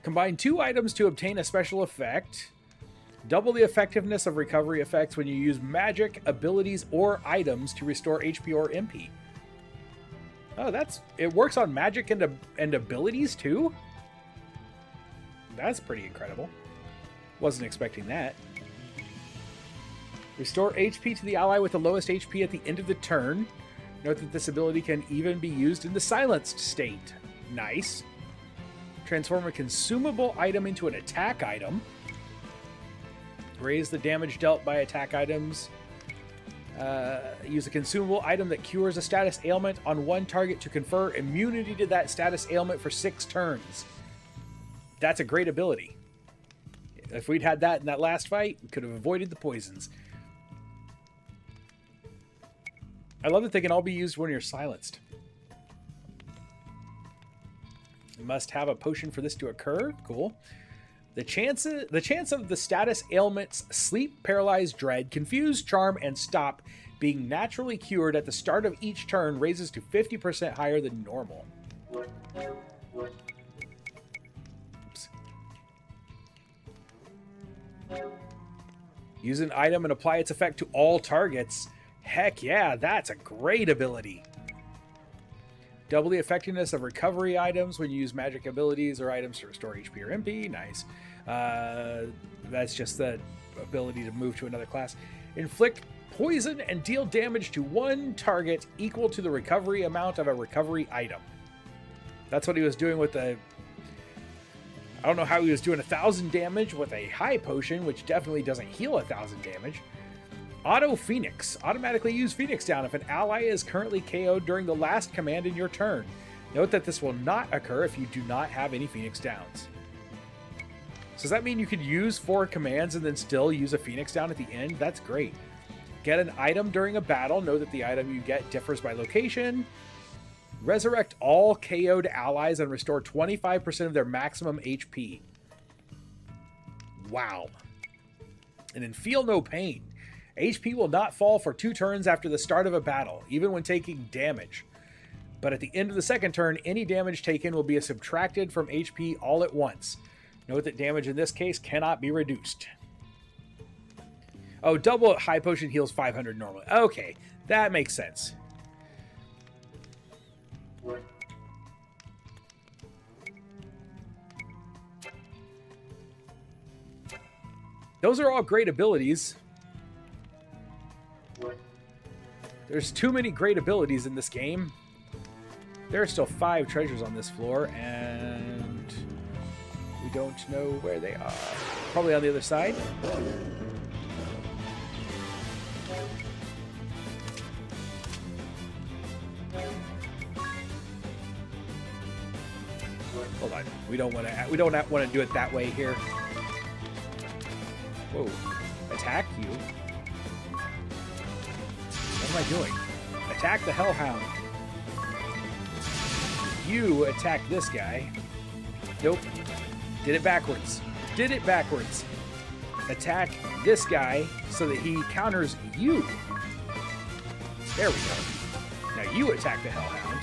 Combine 2 items to obtain a special effect. Double the effectiveness of recovery effects when you use magic, abilities, or items to restore HP or MP. Oh, it works on magic and abilities too? That's pretty incredible. Wasn't expecting that. Restore HP to the ally with the lowest HP at the end of the turn. Note that this ability can even be used in the silenced state. Nice. Transform a consumable item into an attack item. Raise the damage dealt by attack items. Use a consumable item that cures a status ailment on one target to confer immunity to that status ailment for 6 turns. That's a great ability. If we'd had that in that last fight, we could have avoided the poisons. I love that they can all be used when you're silenced. You must have a potion for this to occur. Cool. The chance of the status ailments Sleep, Paralyze, Dread, Confuse, Charm, and Stop being naturally cured at the start of each turn raises to 50% higher than normal. Oops. Use an item and apply its effect to all targets. Heck yeah, that's a great ability. Double the effectiveness of recovery items when you use magic abilities or items to restore HP or MP. Nice. That's just the ability to move to another class. Inflict poison and deal damage to one target equal to the recovery amount of a recovery item. That's what he was doing with the... I don't know how he was doing 1,000 damage with a high potion, which definitely doesn't heal 1,000 damage. Auto Phoenix. Automatically use Phoenix down if an ally is currently KO'd during the last command in your turn. Note that this will not occur if you do not have any Phoenix downs. So does that mean you could use 4 commands and then still use a Phoenix down at the end? That's great. Get an item during a battle. Know that the item you get differs by location. Resurrect all KO'd allies and restore 25% of their maximum HP. Wow. And then feel no pain. HP will not fall for 2 turns after the start of a battle, even when taking damage. But at the end of the second turn, any damage taken will be subtracted from HP all at once. Note that damage in this case cannot be reduced. Oh, double high potion heals 500 normally. Okay, that makes sense. Those are all great abilities. There's too many great abilities in this game. There are still 5 treasures on this floor, and we don't know where they are. Probably on the other side. Hold on. We don't want to do it that way here. Whoa. Attack you. What am I doing? Attack the Hellhound. You attack this guy. Nope. Did it backwards. Did it backwards. Attack this guy so that he counters you. There we go. Now you attack the Hellhound.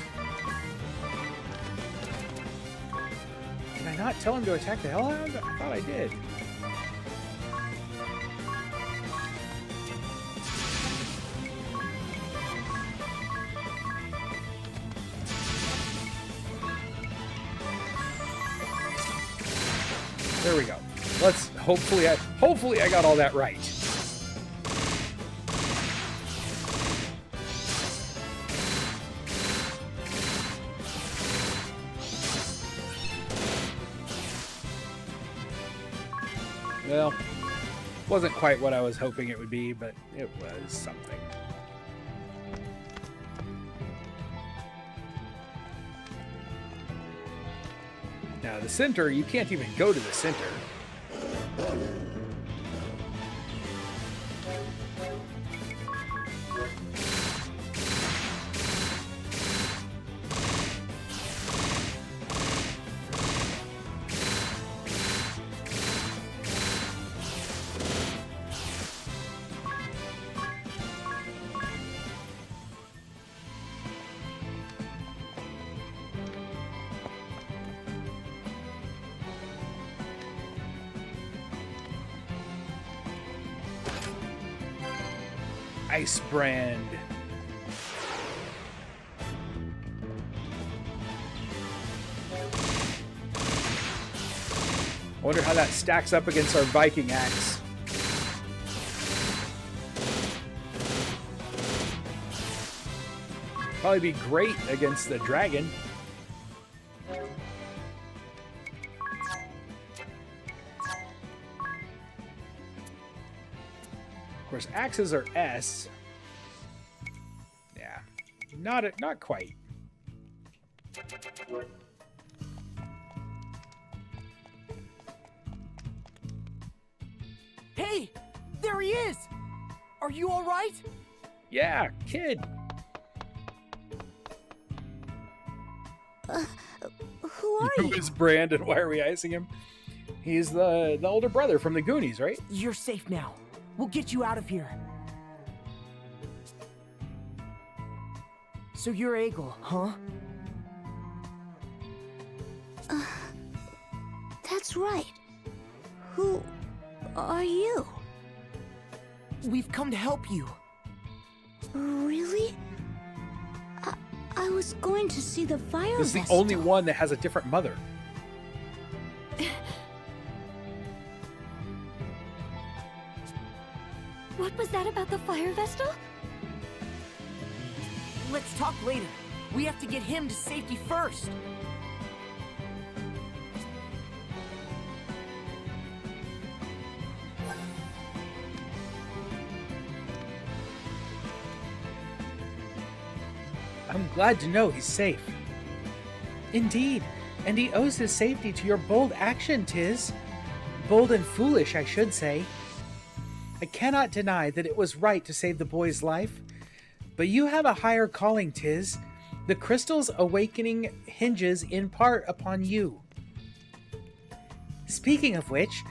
Did I not tell him to attack the Hellhound? I thought I did. There we go. Let's hopefully I got all that right. Well, wasn't quite what I was hoping it would be, but it was something. Now, the center, you can't even go to the center. Ice Brand. I wonder how that stacks up against our Viking axe. Probably be great against the dragon. Of course, axes are S. Yeah, not quite. Hey, there he is. Are you all right? Yeah, kid. Who are Who you? is Brand and why are we icing him? He's the older brother from the Goonies, right? You're safe now. We'll get you out of here. So you're Egil, huh? That's right. Who are you? We've come to help you. Really? I was going to see the fire This is the vestal. only one that has a different mother. What was that about the fire vestal? Let's talk later. We have to get him to safety first. I'm glad to know he's safe. Indeed, and he owes his safety to your bold action, Tiz. Bold and foolish, I should say. I cannot deny that it was right to save the boy's life, but you have a higher calling, Tiz. The crystal's awakening hinges in part upon you. Speaking of which,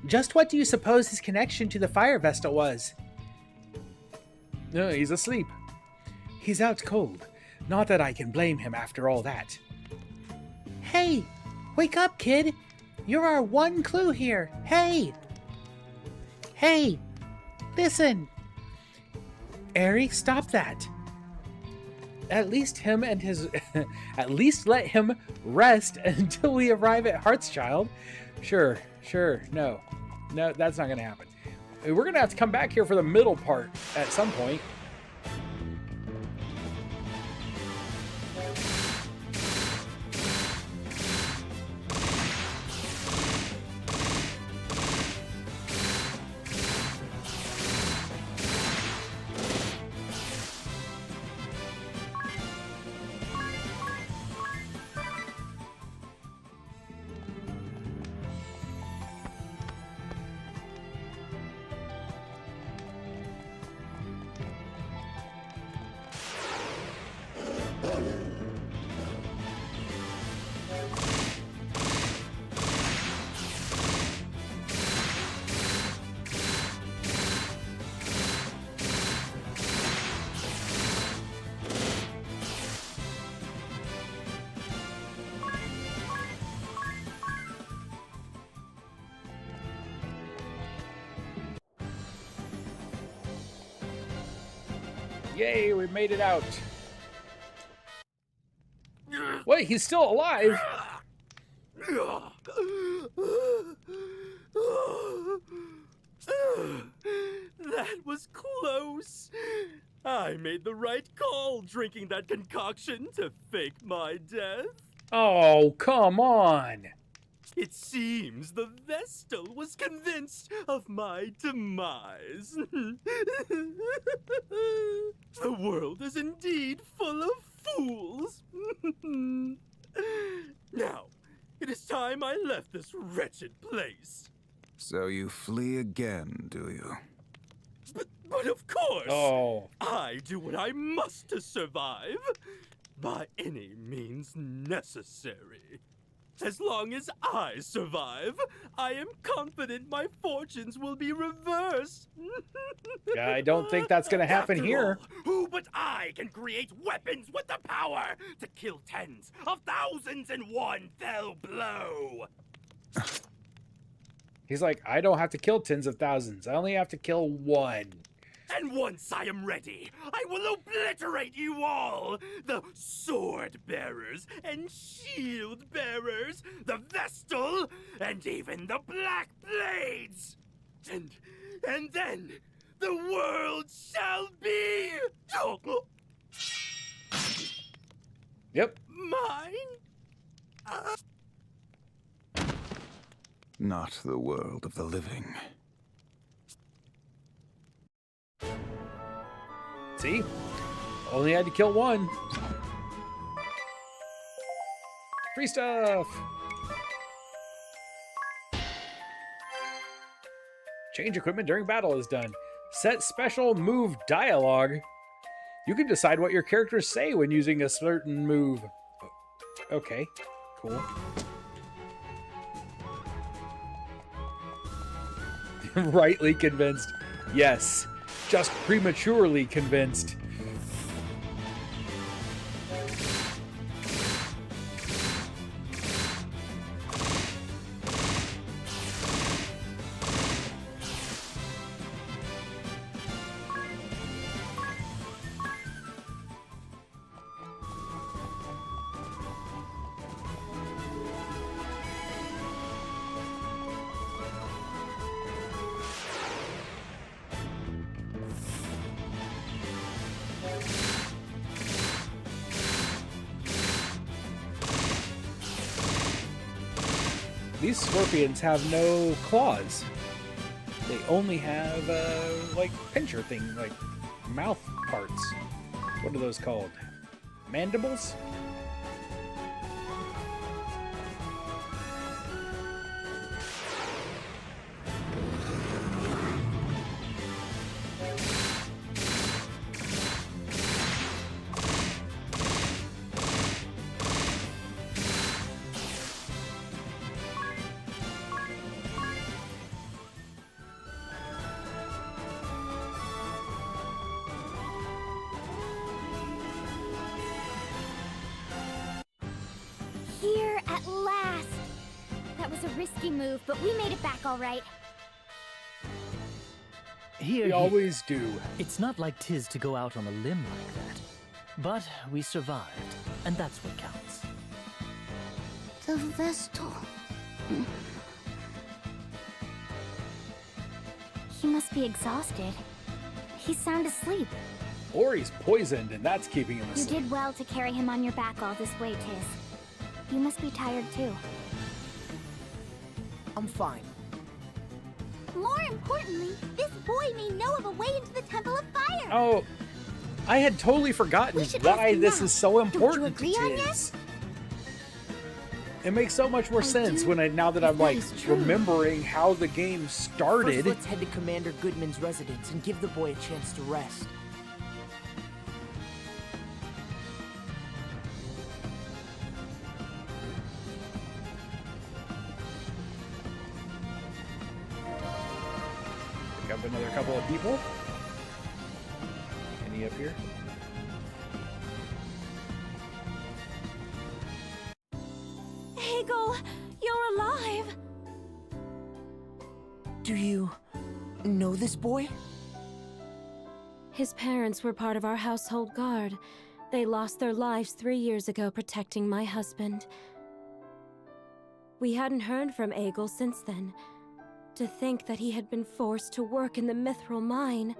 just what do you suppose his connection to the fire vestal was? No, he's asleep. He's out cold. Not that I can blame him after all that. Hey! Wake up, kid! You're our one clue here! Hey! Hey! Listen! Eri, stop that! At least him and his... at least let him rest until we arrive at Heartschild. Sure, no. No, that's not gonna happen. We're gonna have to come back here for the middle part at some point. Yay, we made it out. Wait, he's still alive? That was close. I made the right call drinking that concoction to fake my death. Oh, come on. It seems the Vestal was convinced of my demise. The world is indeed full of fools. Now, it is time I left this wretched place. So you flee again, do you? But of course, Oh. I do what I must to survive, by any means necessary. As long as I survive, I am confident my fortunes will be reversed. I don't think that's gonna happen After here. all, who but I can create weapons with the power to kill tens of thousands in one fell blow? He's like, I don't have to kill tens of thousands. I only have to kill one. And once I am ready, I will obliterate you all! The sword bearers and shield bearers, the Vestal, and even the Black Blades! And then, the world shall be... Yep. mine? Not the world of the living. See? Only had to kill one. Free stuff! Change equipment during battle is done. Set special move dialogue. You can decide what your characters say when using a certain move. Okay, cool. Rightly convinced. Yes, just prematurely convinced. These scorpions have no claws. They only have, like, pincher thing, like, mouth parts. What are those called? Mandibles? Here at last! That was a risky move, but we made it back all right. Here, We always do. It's not like 'tis to go out on a limb like that. But we survived, and that's what counts. The Vestal. He must be exhausted. He's sound asleep. Or he's poisoned, and that's keeping him You asleep. did well to carry him on your back all this way, Tiz. You must be tired too. I'm fine. More importantly, this boy may know of a way into the Temple of Fire. Oh, I had totally forgotten We should ask why him this now. is so Don't you important to agree, Anya? Tiz. It makes so much more I sense do, when now that I'm that like is true. remembering how the game First, started. let's head to Commander Goodman's residence and give the boy a chance to rest. Pick up another couple of people. Any up here? Hegel, you're alive! Do you know this boy? His parents were part of our household guard. They lost their lives 3 years ago protecting my husband. We hadn't heard from Egil since then. To think that he had been forced to work in the Mythril mine.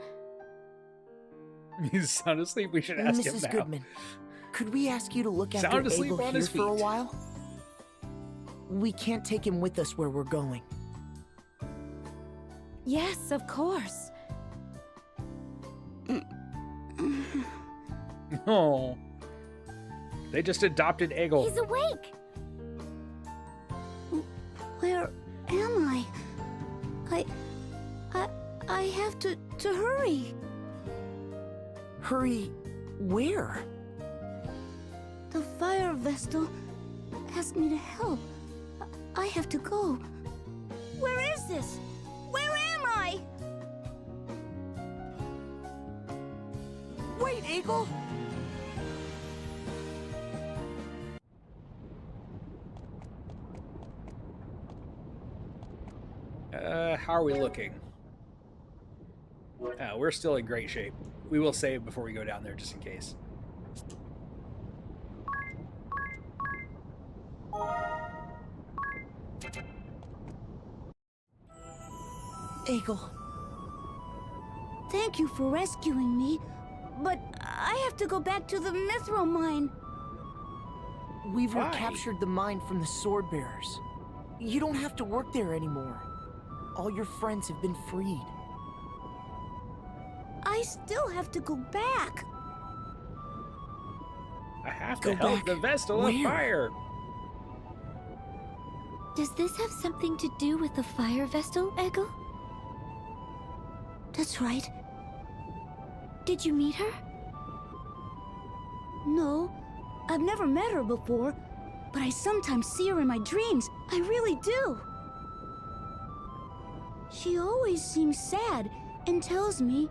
He's sound asleep. We should ask him Mrs. now. Goodman, could we ask you to look after Sound asleep Egil on here his for a feet. while? We can't take him with us where we're going. Yes, of course. Oh, they just adopted Egil. He's awake! Where am I? I have to hurry. Hurry, where? The Fire Vestal asked me to help. I have to go. Where is this? Where am I? Wait, Egil! How are we looking? We're still in great shape. We will save before we go down there just in case. Egil, Thank you for rescuing me, but I have to go back to the Mythril mine. we've Why? recaptured the mine from the sword bearers. You don't have to work there anymore. All your friends have been freed. I still have to go back. I have Go to help back. the Vestal of Where? Fire. Does this have something to do with the Fire Vestal, Egil? That's right. Did you meet her? No, I've never met her before, but I sometimes see her in my dreams. I really do. She always seems sad and tells me,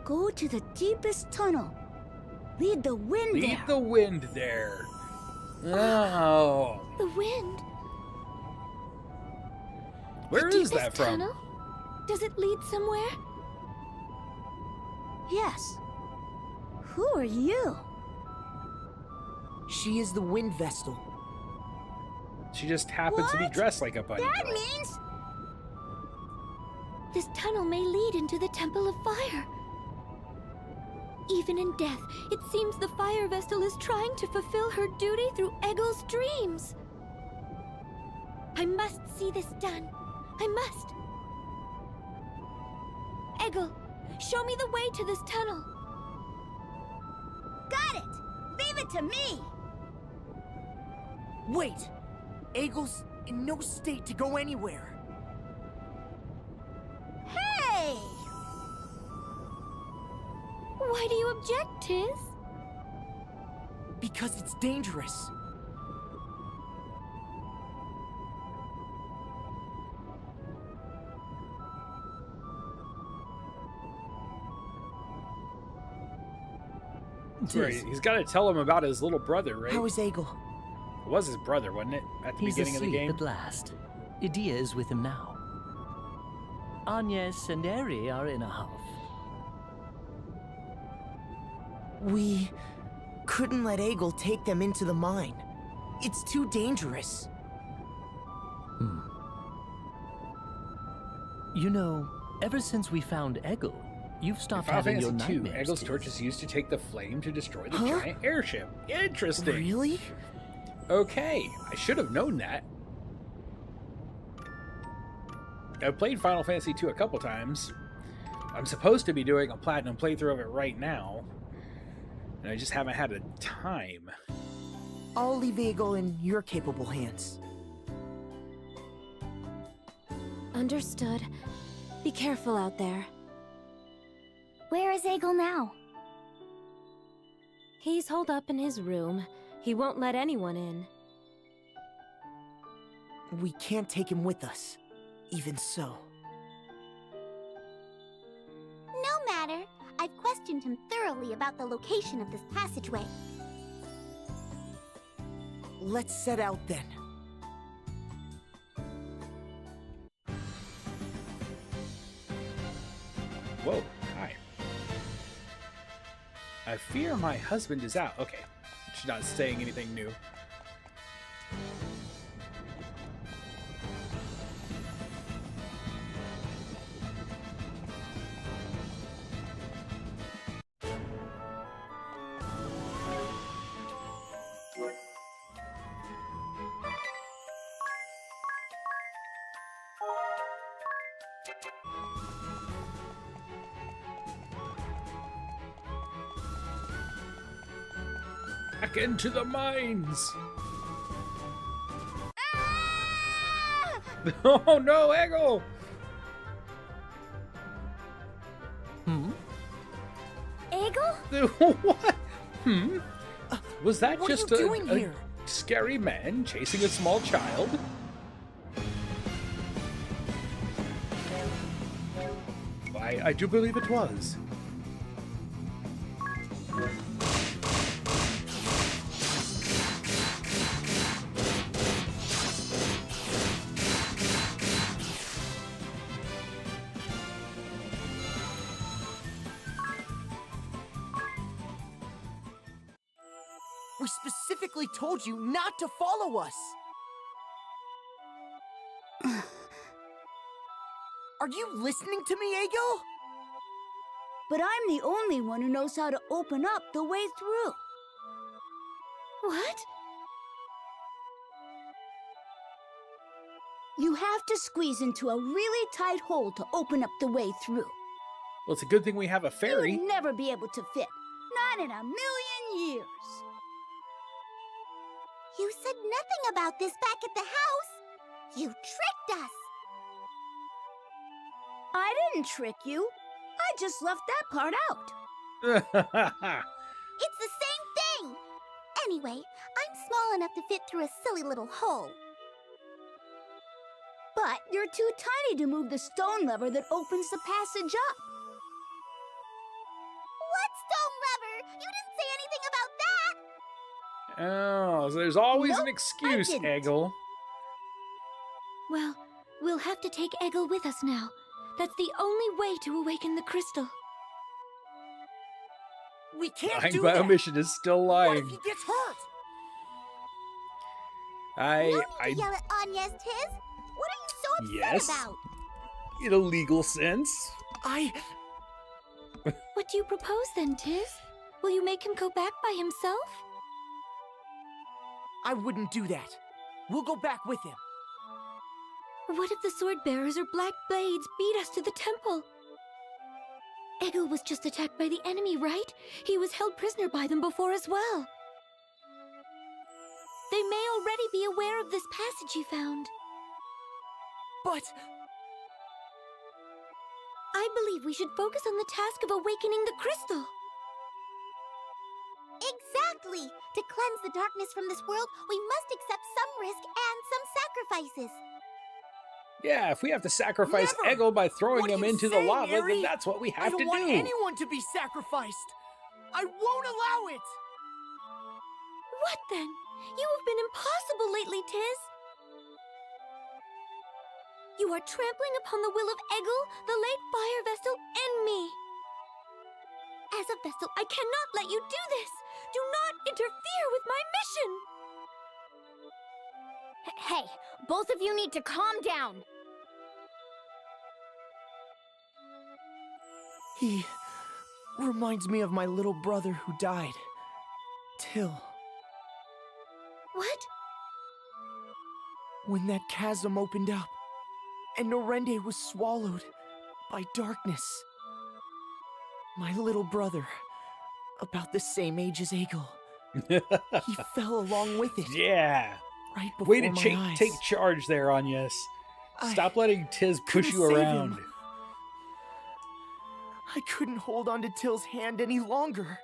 go to the deepest tunnel. Lead the wind Lead there. the wind there. Oh. The wind? Where The is that deepest from? tunnel? Does it lead somewhere? Yes. Who are you? She is the Wind Vestal. She just happens to be What? dressed like a bunny. That girl. means... This tunnel may lead into the Temple of Fire. Even in death, it seems the Fire Vestal is trying to fulfill her duty through Egil's dreams. I must see this done. I must. Eggle, show me the way to this tunnel. Got it! Leave it to me! Wait! Eagle's in no state to go anywhere. Hey! Why do you object, Tiz? Because it's dangerous. Right. He's got to tell him about his little brother, right? How is Eagle? It was his brother, wasn't it? At the He's beginning of the asleep game? at last. Idea is with him now. Agnes and Eri are in a huff. We couldn't let Eagle take them into the mine. It's too dangerous. You know, ever since we found Eggle, you've In stopped Final having your Fantasy II, nightmares. Eggle's Tiz. torch is used to take the flame to destroy the Huh? giant airship. Interesting. Really? Okay, I should have known that. I've played Final Fantasy II a couple times. I'm supposed to be doing a platinum playthrough of it right now, and I just haven't had a time. I'll leave Eagle in your capable hands. Understood. Be careful out there. Where is Eggle now? He's holed up in his room. He won't let anyone in. We can't take him with us. Even so. No matter. I've questioned him thoroughly about the location of this passageway. Let's set out then. Whoa, hi. I fear my husband is out. Okay, she's not saying anything new. Back into the mines! Oh no, Eggle! Eggle? What? Was that What just are you doing a here? scary man chasing a small child? I do believe it was. We specifically told you not to follow us. Are you listening to me, Eagle? But I'm the only one who knows how to open up the way through. What? You have to squeeze into a really tight hole to open up the way through. Well, it's a good thing we have a fairy. You'll never be able to fit. Not in a million years. You said nothing about this back at the house. You tricked us. I didn't trick you. I just left that part out. It's the same thing. Anyway, I'm small enough to fit through a silly little hole. But you're too tiny to move the stone lever that opens the passage up. What stone lever? You didn't say anything about that. Oh, so there's always an Nope, excuse, I didn't. Eggle. Well, we'll have to take Eggle with us now. That's the only way to awaken the crystal. We can't Lying do by that. omission is still What lying. if he gets hurt? No need I to yell at Agnes, Tiz. What are you so upset Yes. about? in a legal sense. What do you propose then, Tiz? Will you make him go back by himself? I wouldn't do that. We'll go back with him. What if the sword bearers or black blades beat us to the temple? Egil was just attacked by the enemy, right? He was held prisoner by them before as well. They may already be aware of this passage he found. But I believe we should focus on the task of awakening the crystal. Exactly! To cleanse the darkness from this world, we must accept some risk and some sacrifices. Yeah, if we have to sacrifice Never! Egil by throwing What are him you into the saying, lava, Eri? then that's what we I have don't to want do. anyone to be sacrificed. I won't allow it. What then? You have been impossible lately, Tiz. You are trampling upon the will of Egil, the late Fire Vestal, and me. As a Vestal, I cannot let you do this. Do not interfere with my mission. Hey, both of you need to calm down. He reminds me of my little brother who died. Till. What? When that chasm opened up, and Norende was swallowed by darkness. My little brother, about the same age as Egil, he fell along with it. Yeah. Right before Way to my eyes. take charge there, Agnes. I Stop letting Tiz push couldn't you save around. him. I couldn't hold on to Till's hand any longer.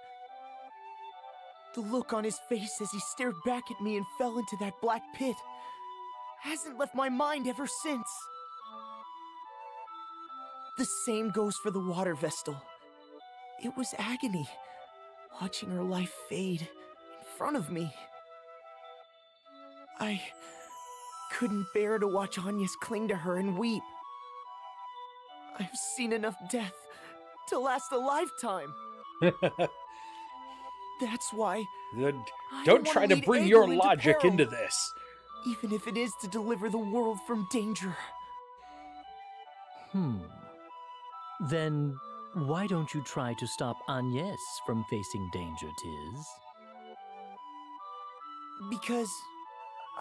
The look on his face as he stared back at me and fell into that black pit hasn't left my mind ever since. The same goes for the water Vestal. It was agony, watching her life fade in front of me. I couldn't bear to watch Agnes cling to her and weep. I've seen enough death to last a lifetime. That's why I Don't wanna try to lead bring Egil your into logic peril, into this. even if it is to deliver the world from danger. Then why don't you try to stop Agnes from facing danger, Tiz? Because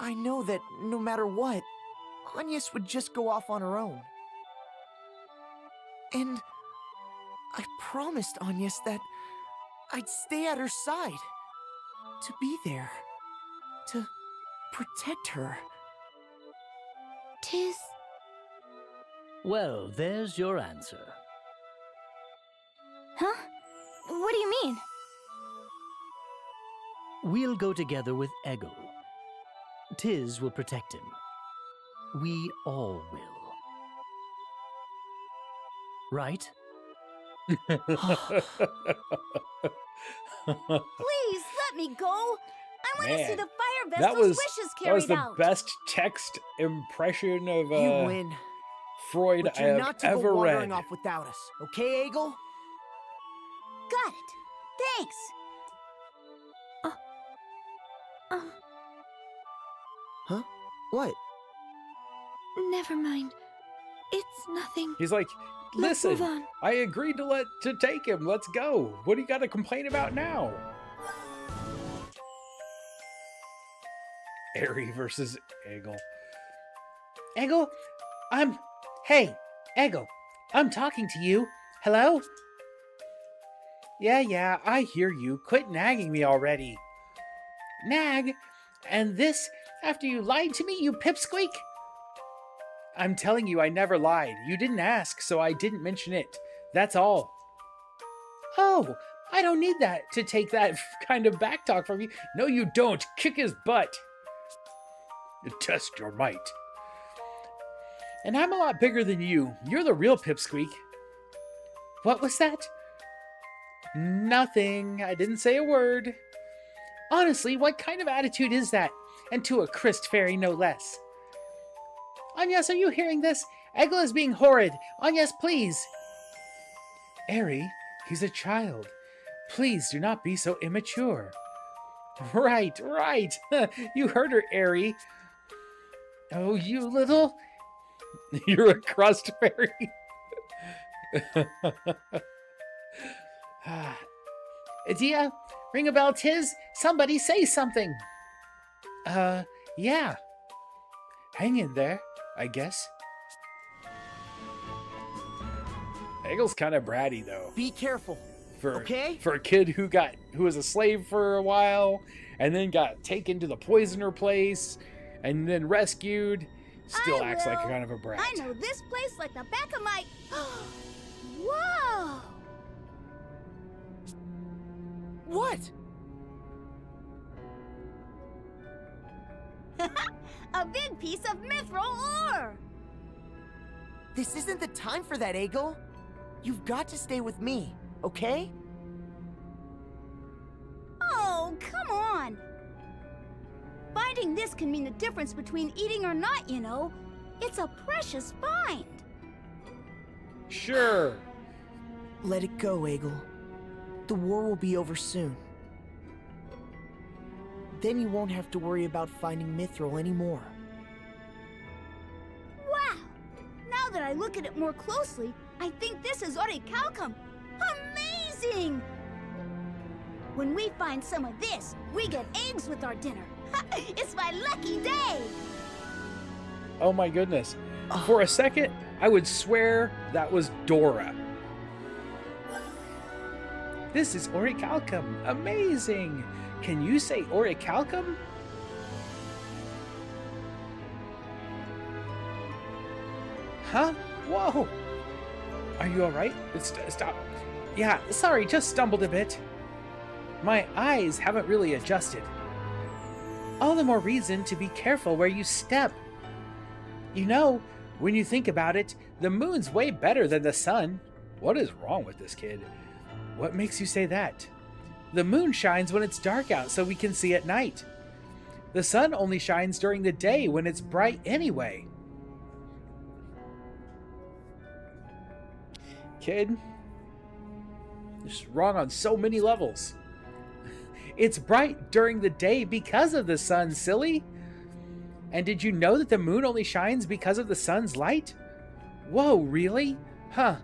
I know that no matter what, Agnes would just go off on her own. And I promised Agnes that I'd stay at her side, to be there, to protect her. Tiz. Well, there's your answer. Huh? What do you mean? We'll go together with Egil. Tiz will protect him. We all will. Right? Please, let me go. I want to see Man, the Fire that Vestal's was wishes that was carried the out. best text impression of You win, Freud but I you're have not to ever go read. wandering off without us, okay, Egil? Got it. Thanks. Huh? What? Never mind. It's nothing. He's like, Let's listen, move on. I agreed to take him. Let's go. What do you got to complain about now? Eri versus Egil. Egil, Hey, Egil, I'm talking to you. Hello? Yeah, I hear you. Quit nagging me already. Nag? And this after you lied to me, you pipsqueak? I'm telling you, I never lied. You didn't ask, so I didn't mention it. That's all. Oh, I don't need that to take that kind of backtalk from you. No, you don't. Kick his butt. Test your might. And I'm a lot bigger than you. You're the real pipsqueak. What was that? Nothing. I didn't say a word. Honestly, what kind of attitude is that? And to a Christ fairy, no less. Agnes, are you hearing this? Egil is being horrid. Agnes, please. Eri, he's a child. Please do not be so immature. Right. You heard her, Eri. Oh, you little... You're a crust fairy. Adia, ring a bell, Tiz. Somebody say something. Yeah. Hang in there, I guess. Eggle's kind of bratty though. Be careful. For Okay. For a kid who was a slave for a while and then got taken to the poisoner place and then rescued, still I acts like will. kind of a brat. I know this place like the back of my... Whoa! What? A big piece of Mythril ore! This isn't the time for that, Eggle. You've got to stay with me, okay? Oh, come on! Finding this can mean the difference between eating or not, you know. It's a precious find. Sure. Let it go, Eggle. The war will be over soon. Then you won't have to worry about finding Mythril anymore. Wow! Now that I look at it more closely, I think this is orichalcum. Amazing! When we find some of this, we get eggs with our dinner. It's my lucky day! Oh my goodness. For a second, I would swear that was Dora. This is orichalcum. Amazing. Can you say orichalcum? Huh? Whoa. Are you all right? Stop. Yeah, sorry, just stumbled a bit. My eyes haven't really adjusted. All the more reason to be careful where you step. You know, when you think about it, the moon's way better than the sun. What is wrong with this kid? What makes you say that? The moon shines when it's dark out so we can see at night. The sun only shines during the day when it's bright anyway. Kid, it's wrong on so many levels. It's bright during the day because of the sun, silly. And did you know that the moon only shines because of the sun's light? Whoa, really? Huh.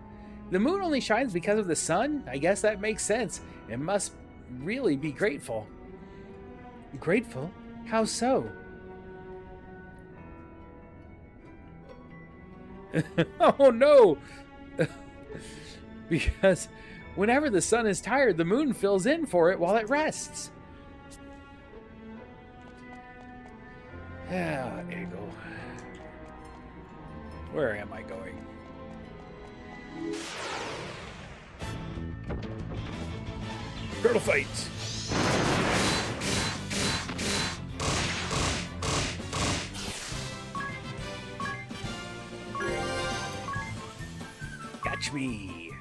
The moon only shines because of the sun? I guess that makes sense. It must really be grateful. Grateful? How so? Oh no! Because whenever the sun is tired, the moon fills in for it while it rests. Ah, Eggle. Where am I going? Turtle fight! Catch me!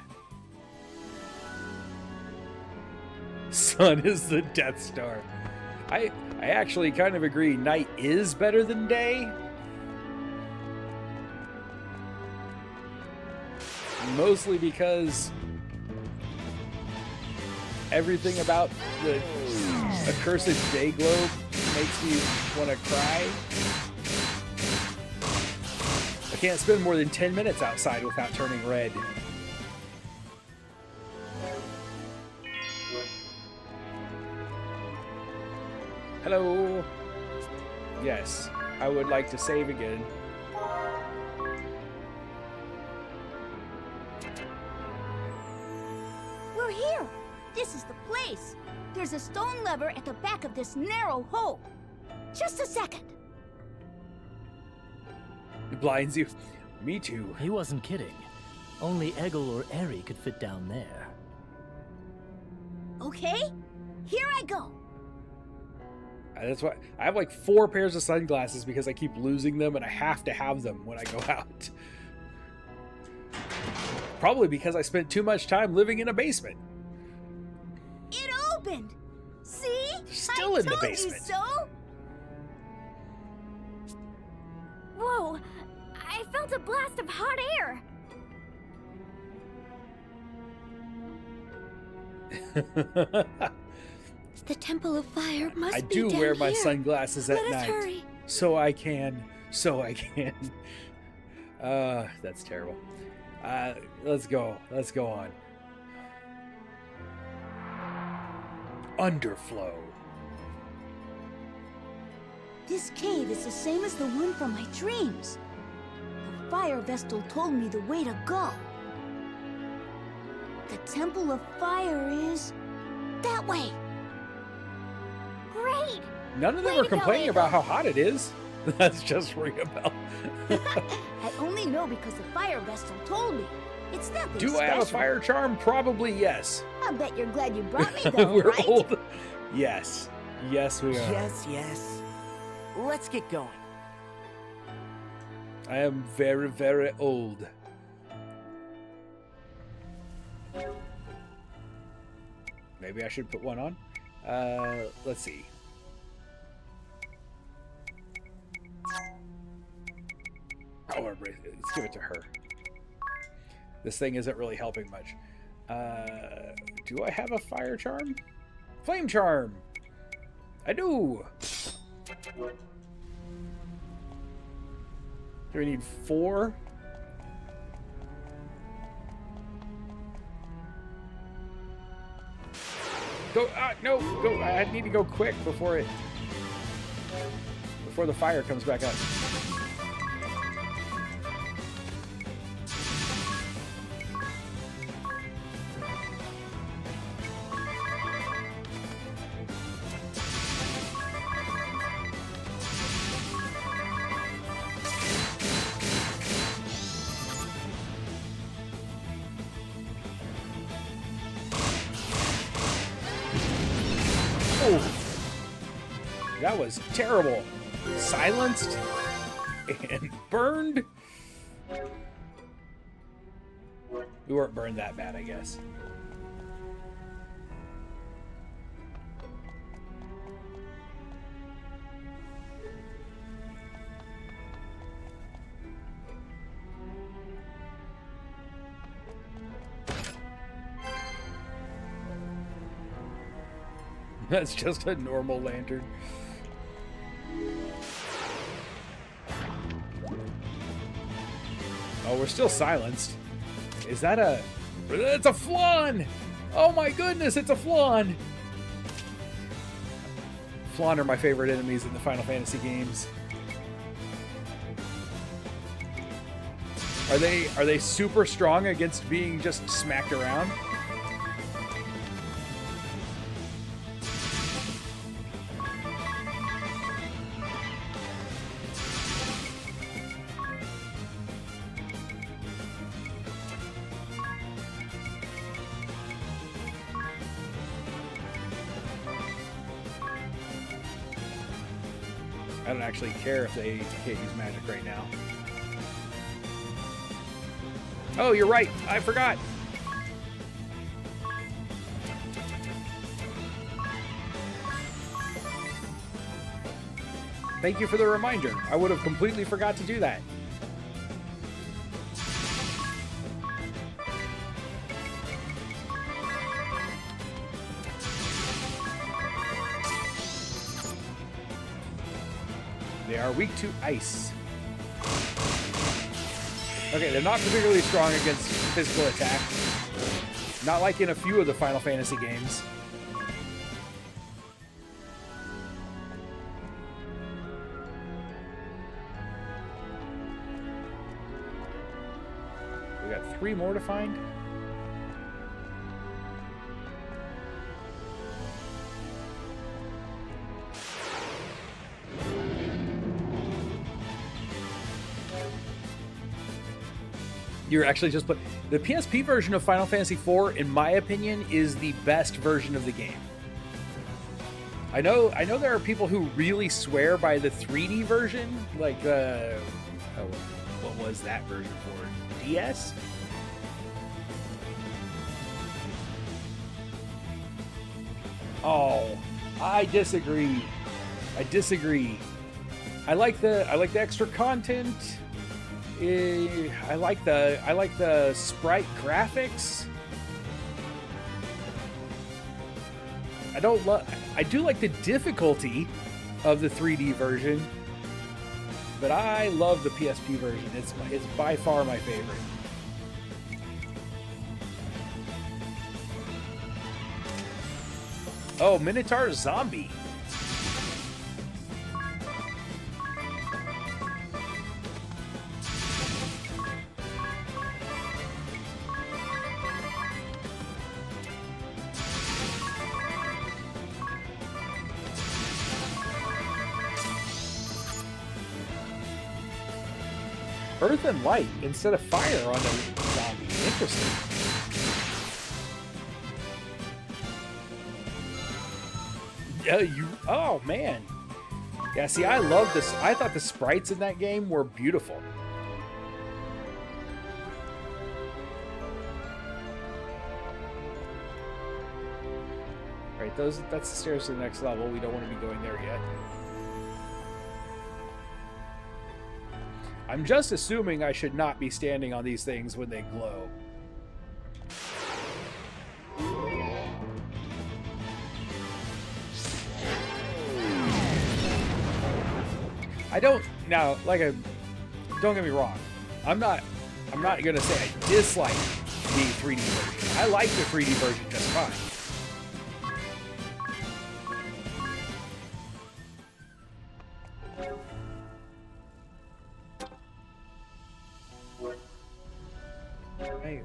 Sun is the Death Star. I actually kind of agree. Night is better than day. Mostly because everything about the accursed day globe makes me want to cry. I can't spend more than 10 minutes outside without turning red. Hello. Yes, I would like to save again. We're here! This is the place! There's a stone lever at the back of this narrow hole. Just a second. It blinds you. Me too. He wasn't kidding. Only Eggle or Eri could fit down there. Okay, here I go. That's why I have like 4 pairs of sunglasses because I keep losing them and I have to have them when I go out. Probably because I spent too much time living in a basement. It opened! See? Still I in the told basement. You so? Whoa! I felt a blast of hot air! The Temple of Fire must I be do down wear my here. sunglasses at Let us night. hurry. So I can. That's terrible. Let's go. Let's go on. Underflow. This cave is the same as the one from my dreams. The fire vestal told me the way to go. The Temple of Fire is that way. Great! None of them Way are to go, complaining Eagle. about how hot it is. That's just ring a bell. I only know because the fire vessel told me. It's nothing Do I have a fire charm? Probably yes. I bet you're glad you brought me though, We're right? old. Yes. Yes, we are. Yes, yes. Let's get going. I am very, very old. Maybe I should put one on. Let's see. Oh, let's give it to her. This thing isn't really helping much. Do I have a fire charm? Flame charm! I do! Do we need 4? Go! No! Go! I need to go quick before the fire comes back up. That was terrible. Silenced and burned. We weren't burned that bad, I guess. That's just a normal lantern. Oh, we're still silenced. Is that a... It's a flan! Oh my goodness, it's a flan! Flan are my favorite enemies in the Final Fantasy games. Are they super strong against being just smacked around? I don't actually care if they can't use magic right now. Oh, you're right. I forgot. Thank you for the reminder. I would have completely forgot to do that. They are weak to ice. Okay, they're not particularly strong against physical attack. Not like in a few of the Final Fantasy games. We got 3 more to find. You're actually just put the PSP version of Final Fantasy IV, in my opinion, is the best version of the game. I know there are people who really swear by the 3D version, like what was that version for? DS? Oh, I disagree. I disagree. I like the extra content. I like the sprite graphics. I do like the difficulty of the 3D version, but I love the PSP version. It's by far my favorite. Oh, Minotaur Zombie. earth and light instead of fire on the zombie. Interesting. Oh man. Yeah, see, I love this. I thought the sprites in that game were beautiful. Right, that's the stairs to the next level. We don't want to be going there yet. I'm just assuming I should not be standing on these things when they glow. I don't now, don't get me wrong. I'm not gonna say I dislike the 3D version. I like the 3D version just fine. Hey.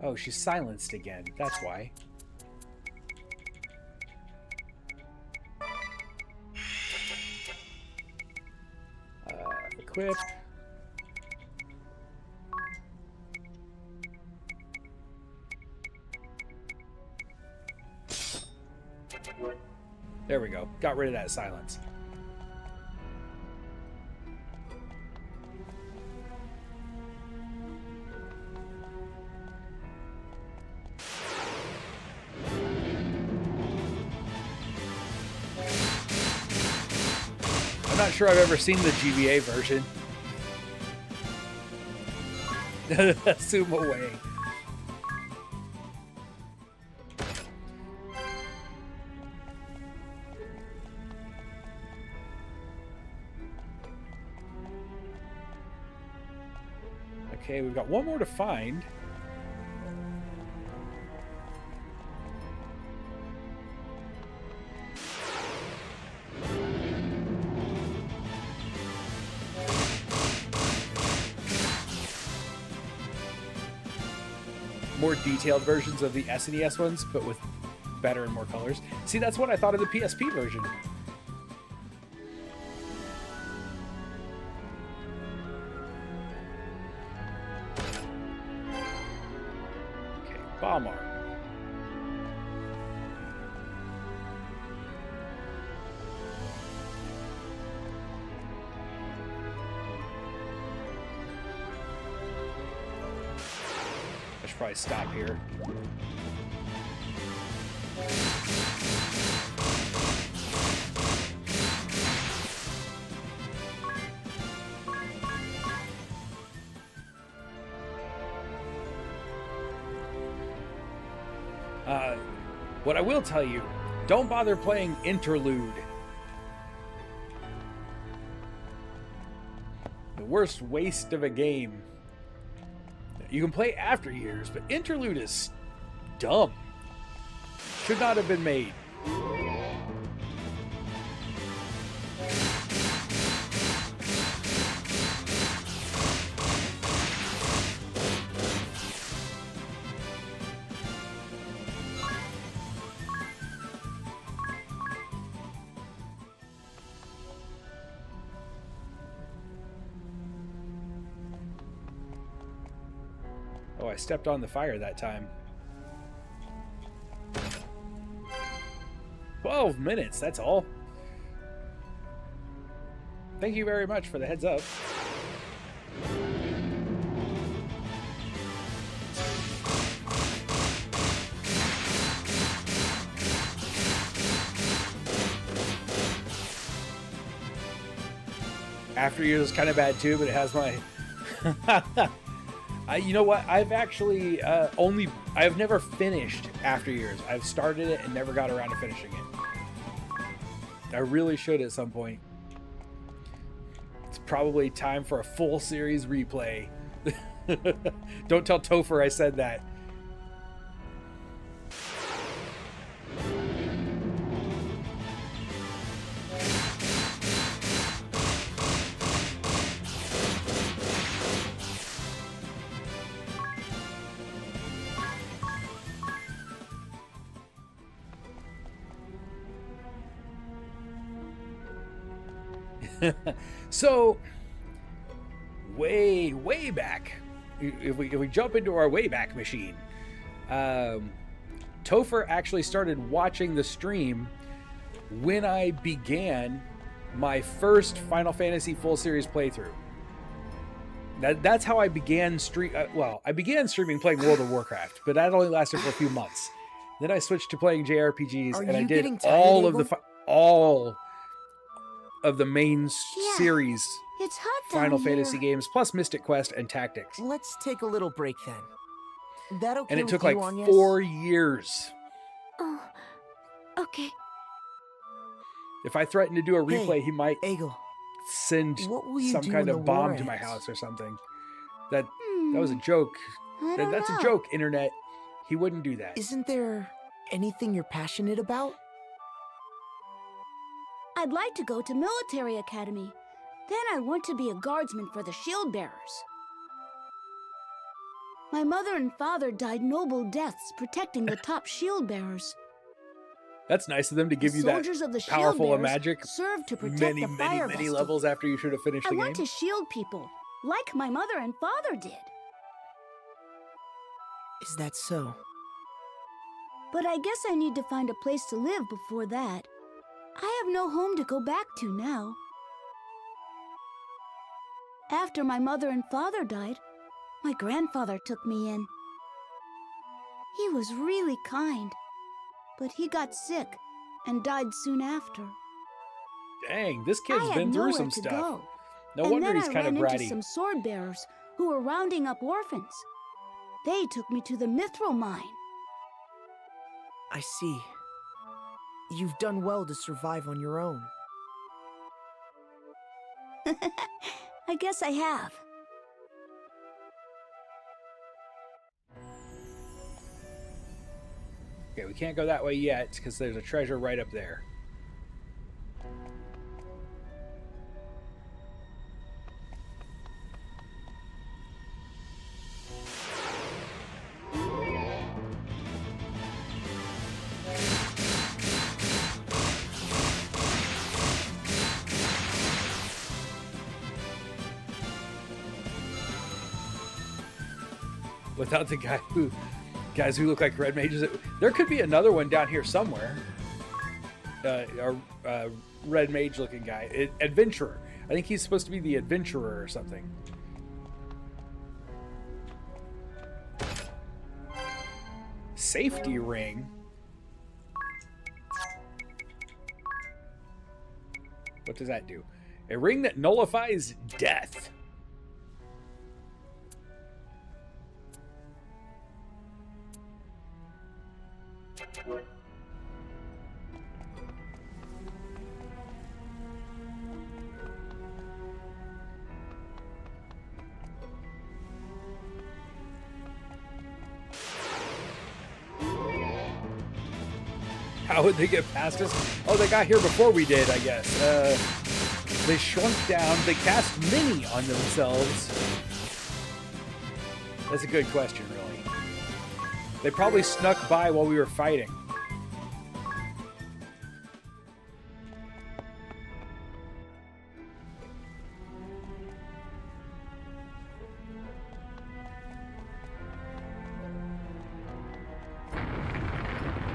Oh, she's silenced again. That's why. Equip. There we go. Got rid of that silence. I'm not sure I've ever seen the GBA version. Zoom away. Okay, we've got one more to find. More detailed versions of the SNES ones, but with better and more colors. See, that's what I thought of the PSP version. Okay, bomb arm. Probably stop here. What I will tell you, don't bother playing Interlude. The worst waste of a game. You can play After Years, but Interlude is dumb. Should not have been made. Oh, I stepped on the fire that time. 12 minutes, that's all. Thank you very much for the heads up. After Years is kind of bad too, but it has my... you know what? I've actually I've never finished After Years. I've started it and never got around to finishing it. I really should at some point. It's probably time for a full series replay. Don't tell Topher I said that. So, way, way back, if we jump into our Wayback Machine, Topher actually started watching the stream when I began my first Final Fantasy full series playthrough. That's how I began I began streaming playing World of Warcraft, but that only lasted for a few months. Then I switched to playing JRPGs, and I did all of the main series It's hot down Final here. Fantasy games, plus Mystic Quest and Tactics. Let's take a little break then. That okay And it with took you, like Agnes? 4 years. Oh, okay. If I threatened to do a replay, Hey, he might Egil, send what will you some do kind when of the war bomb to my ends? house or something. That was a joke. I don't That's know. a joke, internet. He wouldn't do that. Isn't there anything you're passionate about? I'd like to go to military academy. Then I want to be a guardsman for the shield bearers. My mother and father died noble deaths protecting the top shield bearers. That's nice of them to give The you that soldiers of the shield powerful of bearers magic serve to protect many, the many, fire many vestal. levels after you should have finished I the want game. to shield people, like my mother and father did. Is that so? But I guess I need to find a place to live before that. I have no home to go back to now. After my mother and father died, my grandfather took me in. He was really kind, but he got sick and died soon after. Dang, this I kid's had been through nowhere some to stuff. go. No And wonder then he's I kind of ran into bratty. some sword bearers who were rounding up orphans. They took me to the Mythril mine. I see. You've done well to survive on your own. I guess I have. Okay, we can't go that way yet because there's a treasure right up there. Without the guys who look like red mages, there could be another one down here somewhere. A red mage looking guy, adventurer. I think he's supposed to be the adventurer or something. Safety ring. What does that do? A ring that nullifies death. How would they get past us? Oh, they got here before we did, I guess. They shrunk down. They cast mini on themselves. That's a good question, really. They probably snuck by while we were fighting.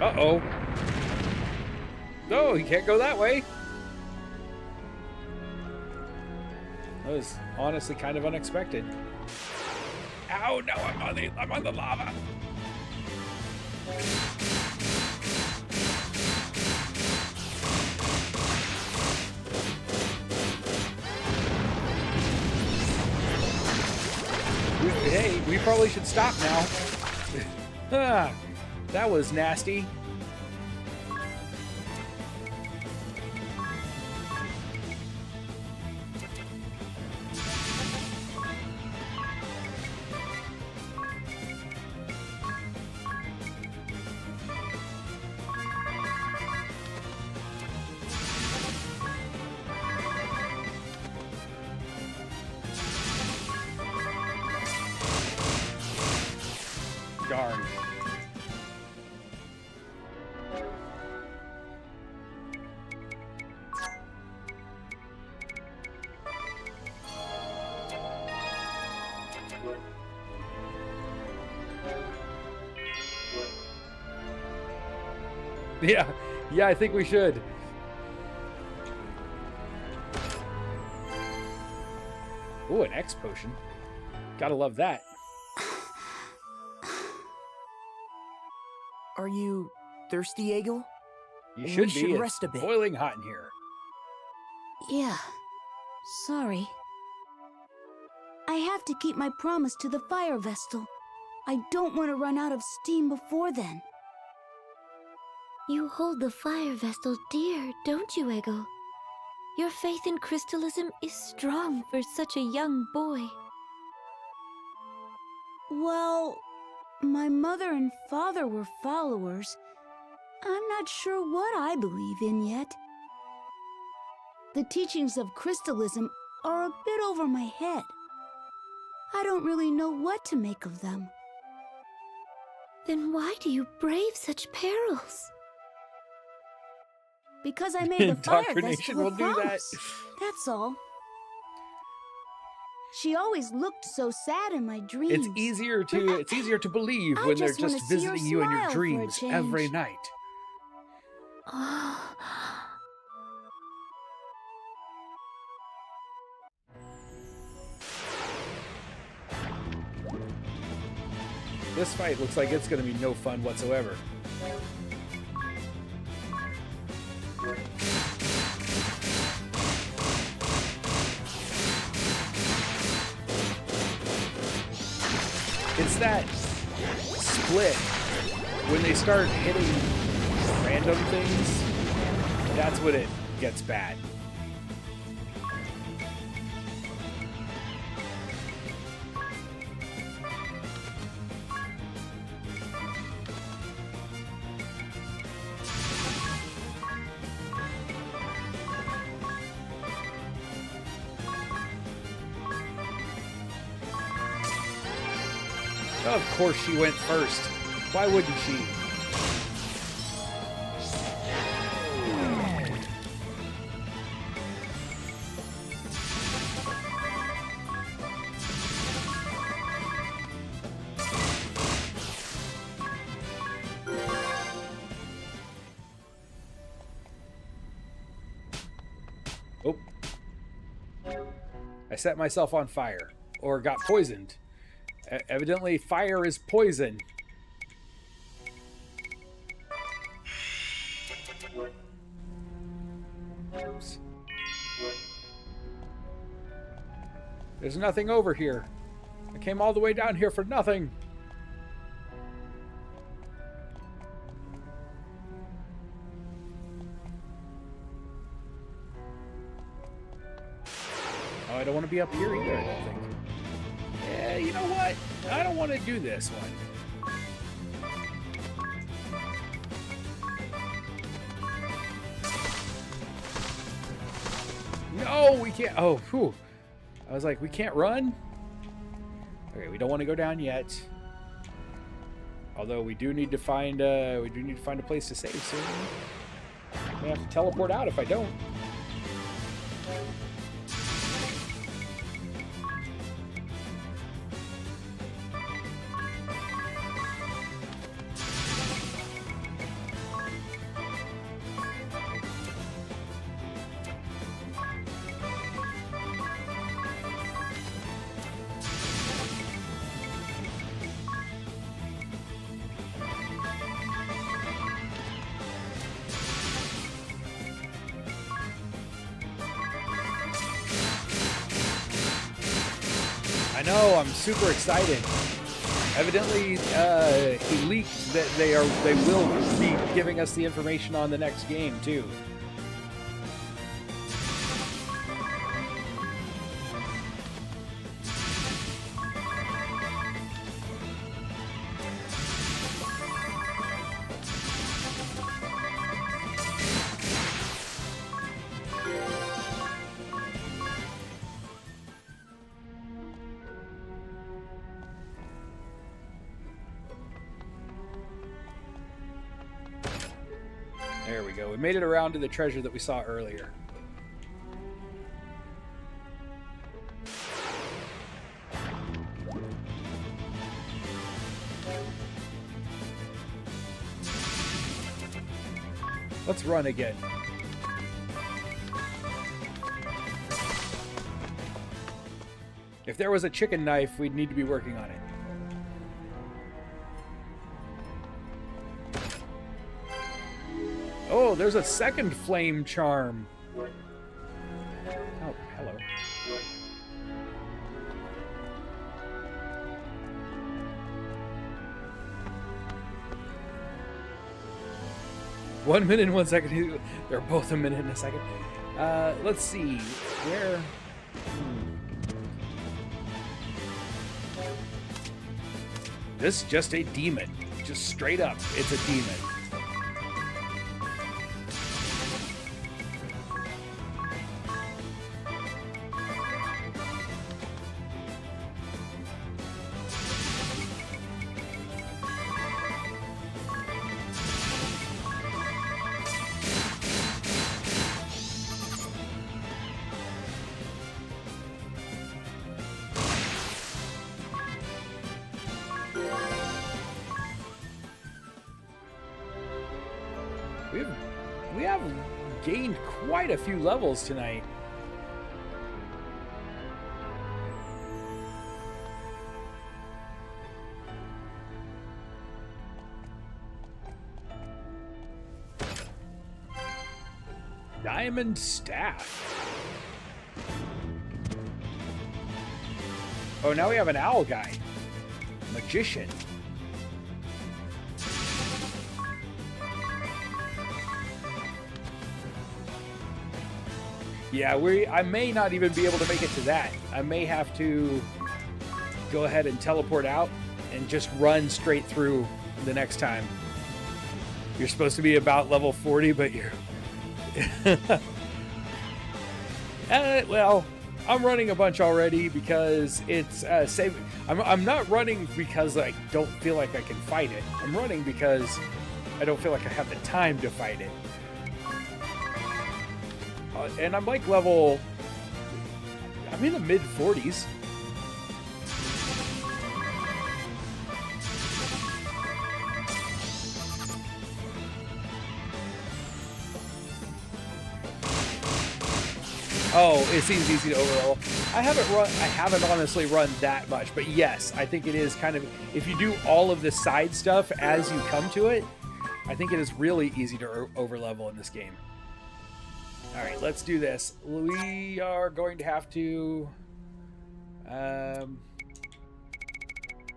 Uh-oh. No, he can't go that way. That was honestly kind of unexpected. Ow, no, I'm on the lava. Hey, we probably should stop now. Ah, that was nasty. Darn. Yeah, yeah, I think we should. Ooh, an X potion. Gotta love that. Are you thirsty, Egil? You We should be. should It's rest a bit. boiling hot in here. Yeah. Sorry. I have to keep my promise to the fire vestal. I don't want to run out of steam before then. You hold the fire vestal dear, don't you, Egil? Your faith in crystalism is strong for such a young boy. Well, my mother and father were followers. I'm not sure what I believe in yet. The teachings of crystalism are a bit over my head. I don't really know what to make of them. Then why do you brave such perils? Because I made the fire Indoctrination vestal will a do that. promise. That's all. She always looked so sad in my dreams. It's easier to believe I when they're just wanna just see her visiting you in your smile for a dreams every change. night. This fight looks like it's going to be no fun whatsoever. It's that split when they start hitting random things. That's when it gets bad. Of course she went first. Why wouldn't she? Oh. I set myself on fire. Or got poisoned. Evidently, fire is poison. Oops. There's nothing over here. I came all the way down here for nothing. Oh, I don't want to be up here either, I don't think. Yeah, you know what? I don't want to do this one. No, we can't. Oh, whew. I was like, we can't run? Okay, we don't want to go down yet. Although we do need to find a place to save soon. I'm gonna have to teleport out if I don't. I know, I'm super excited. Evidently, he leaked that they will be giving us the information on the next game too. There we go. We made it around to the treasure that we saw earlier. Let's run again. If there was a chicken knife, we'd need to be working on it. Oh, there's a second flame charm. Oh, hello. One minute and 1 second. They're both a minute and a second. Let's see. Where? This is just a demon. Just straight up, it's a demon. We have gained quite a few levels tonight. Diamond staff. Oh, now we have an owl guy. Magician. Yeah, I may not even be able to make it to that. I may have to go ahead and teleport out and just run straight through the next time. You're supposed to be about level 40, but you're... well, I'm running a bunch already because it's saving. I'm not running because I don't feel like I can fight it. I'm running because I don't feel like I have the time to fight it. And I'm like level... I'm in the mid-40s. Oh, it seems easy to overlevel. I haven't honestly run that much, but yes, I think it is kind of... If you do all of the side stuff as you come to it, I think it is really easy to overlevel in this game. All right, let's do this. We are going to have to...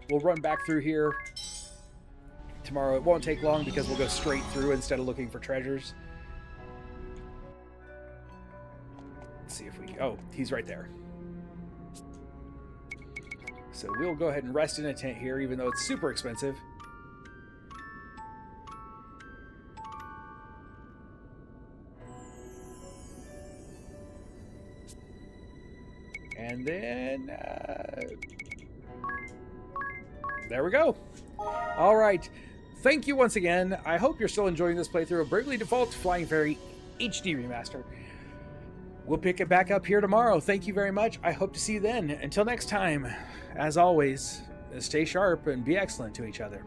we'll run back through here tomorrow. It won't take long because we'll go straight through instead of looking for treasures. Let's see if we... Oh, he's right there. So we'll go ahead and rest in a tent here, even though it's super expensive. And then, there we go. All right. Thank you once again. I hope you're still enjoying this playthrough of Bravely Default Flying Fairy HD Remaster. We'll pick it back up here tomorrow. Thank you very much. I hope to see you then. Until next time, as always, stay sharp and be excellent to each other.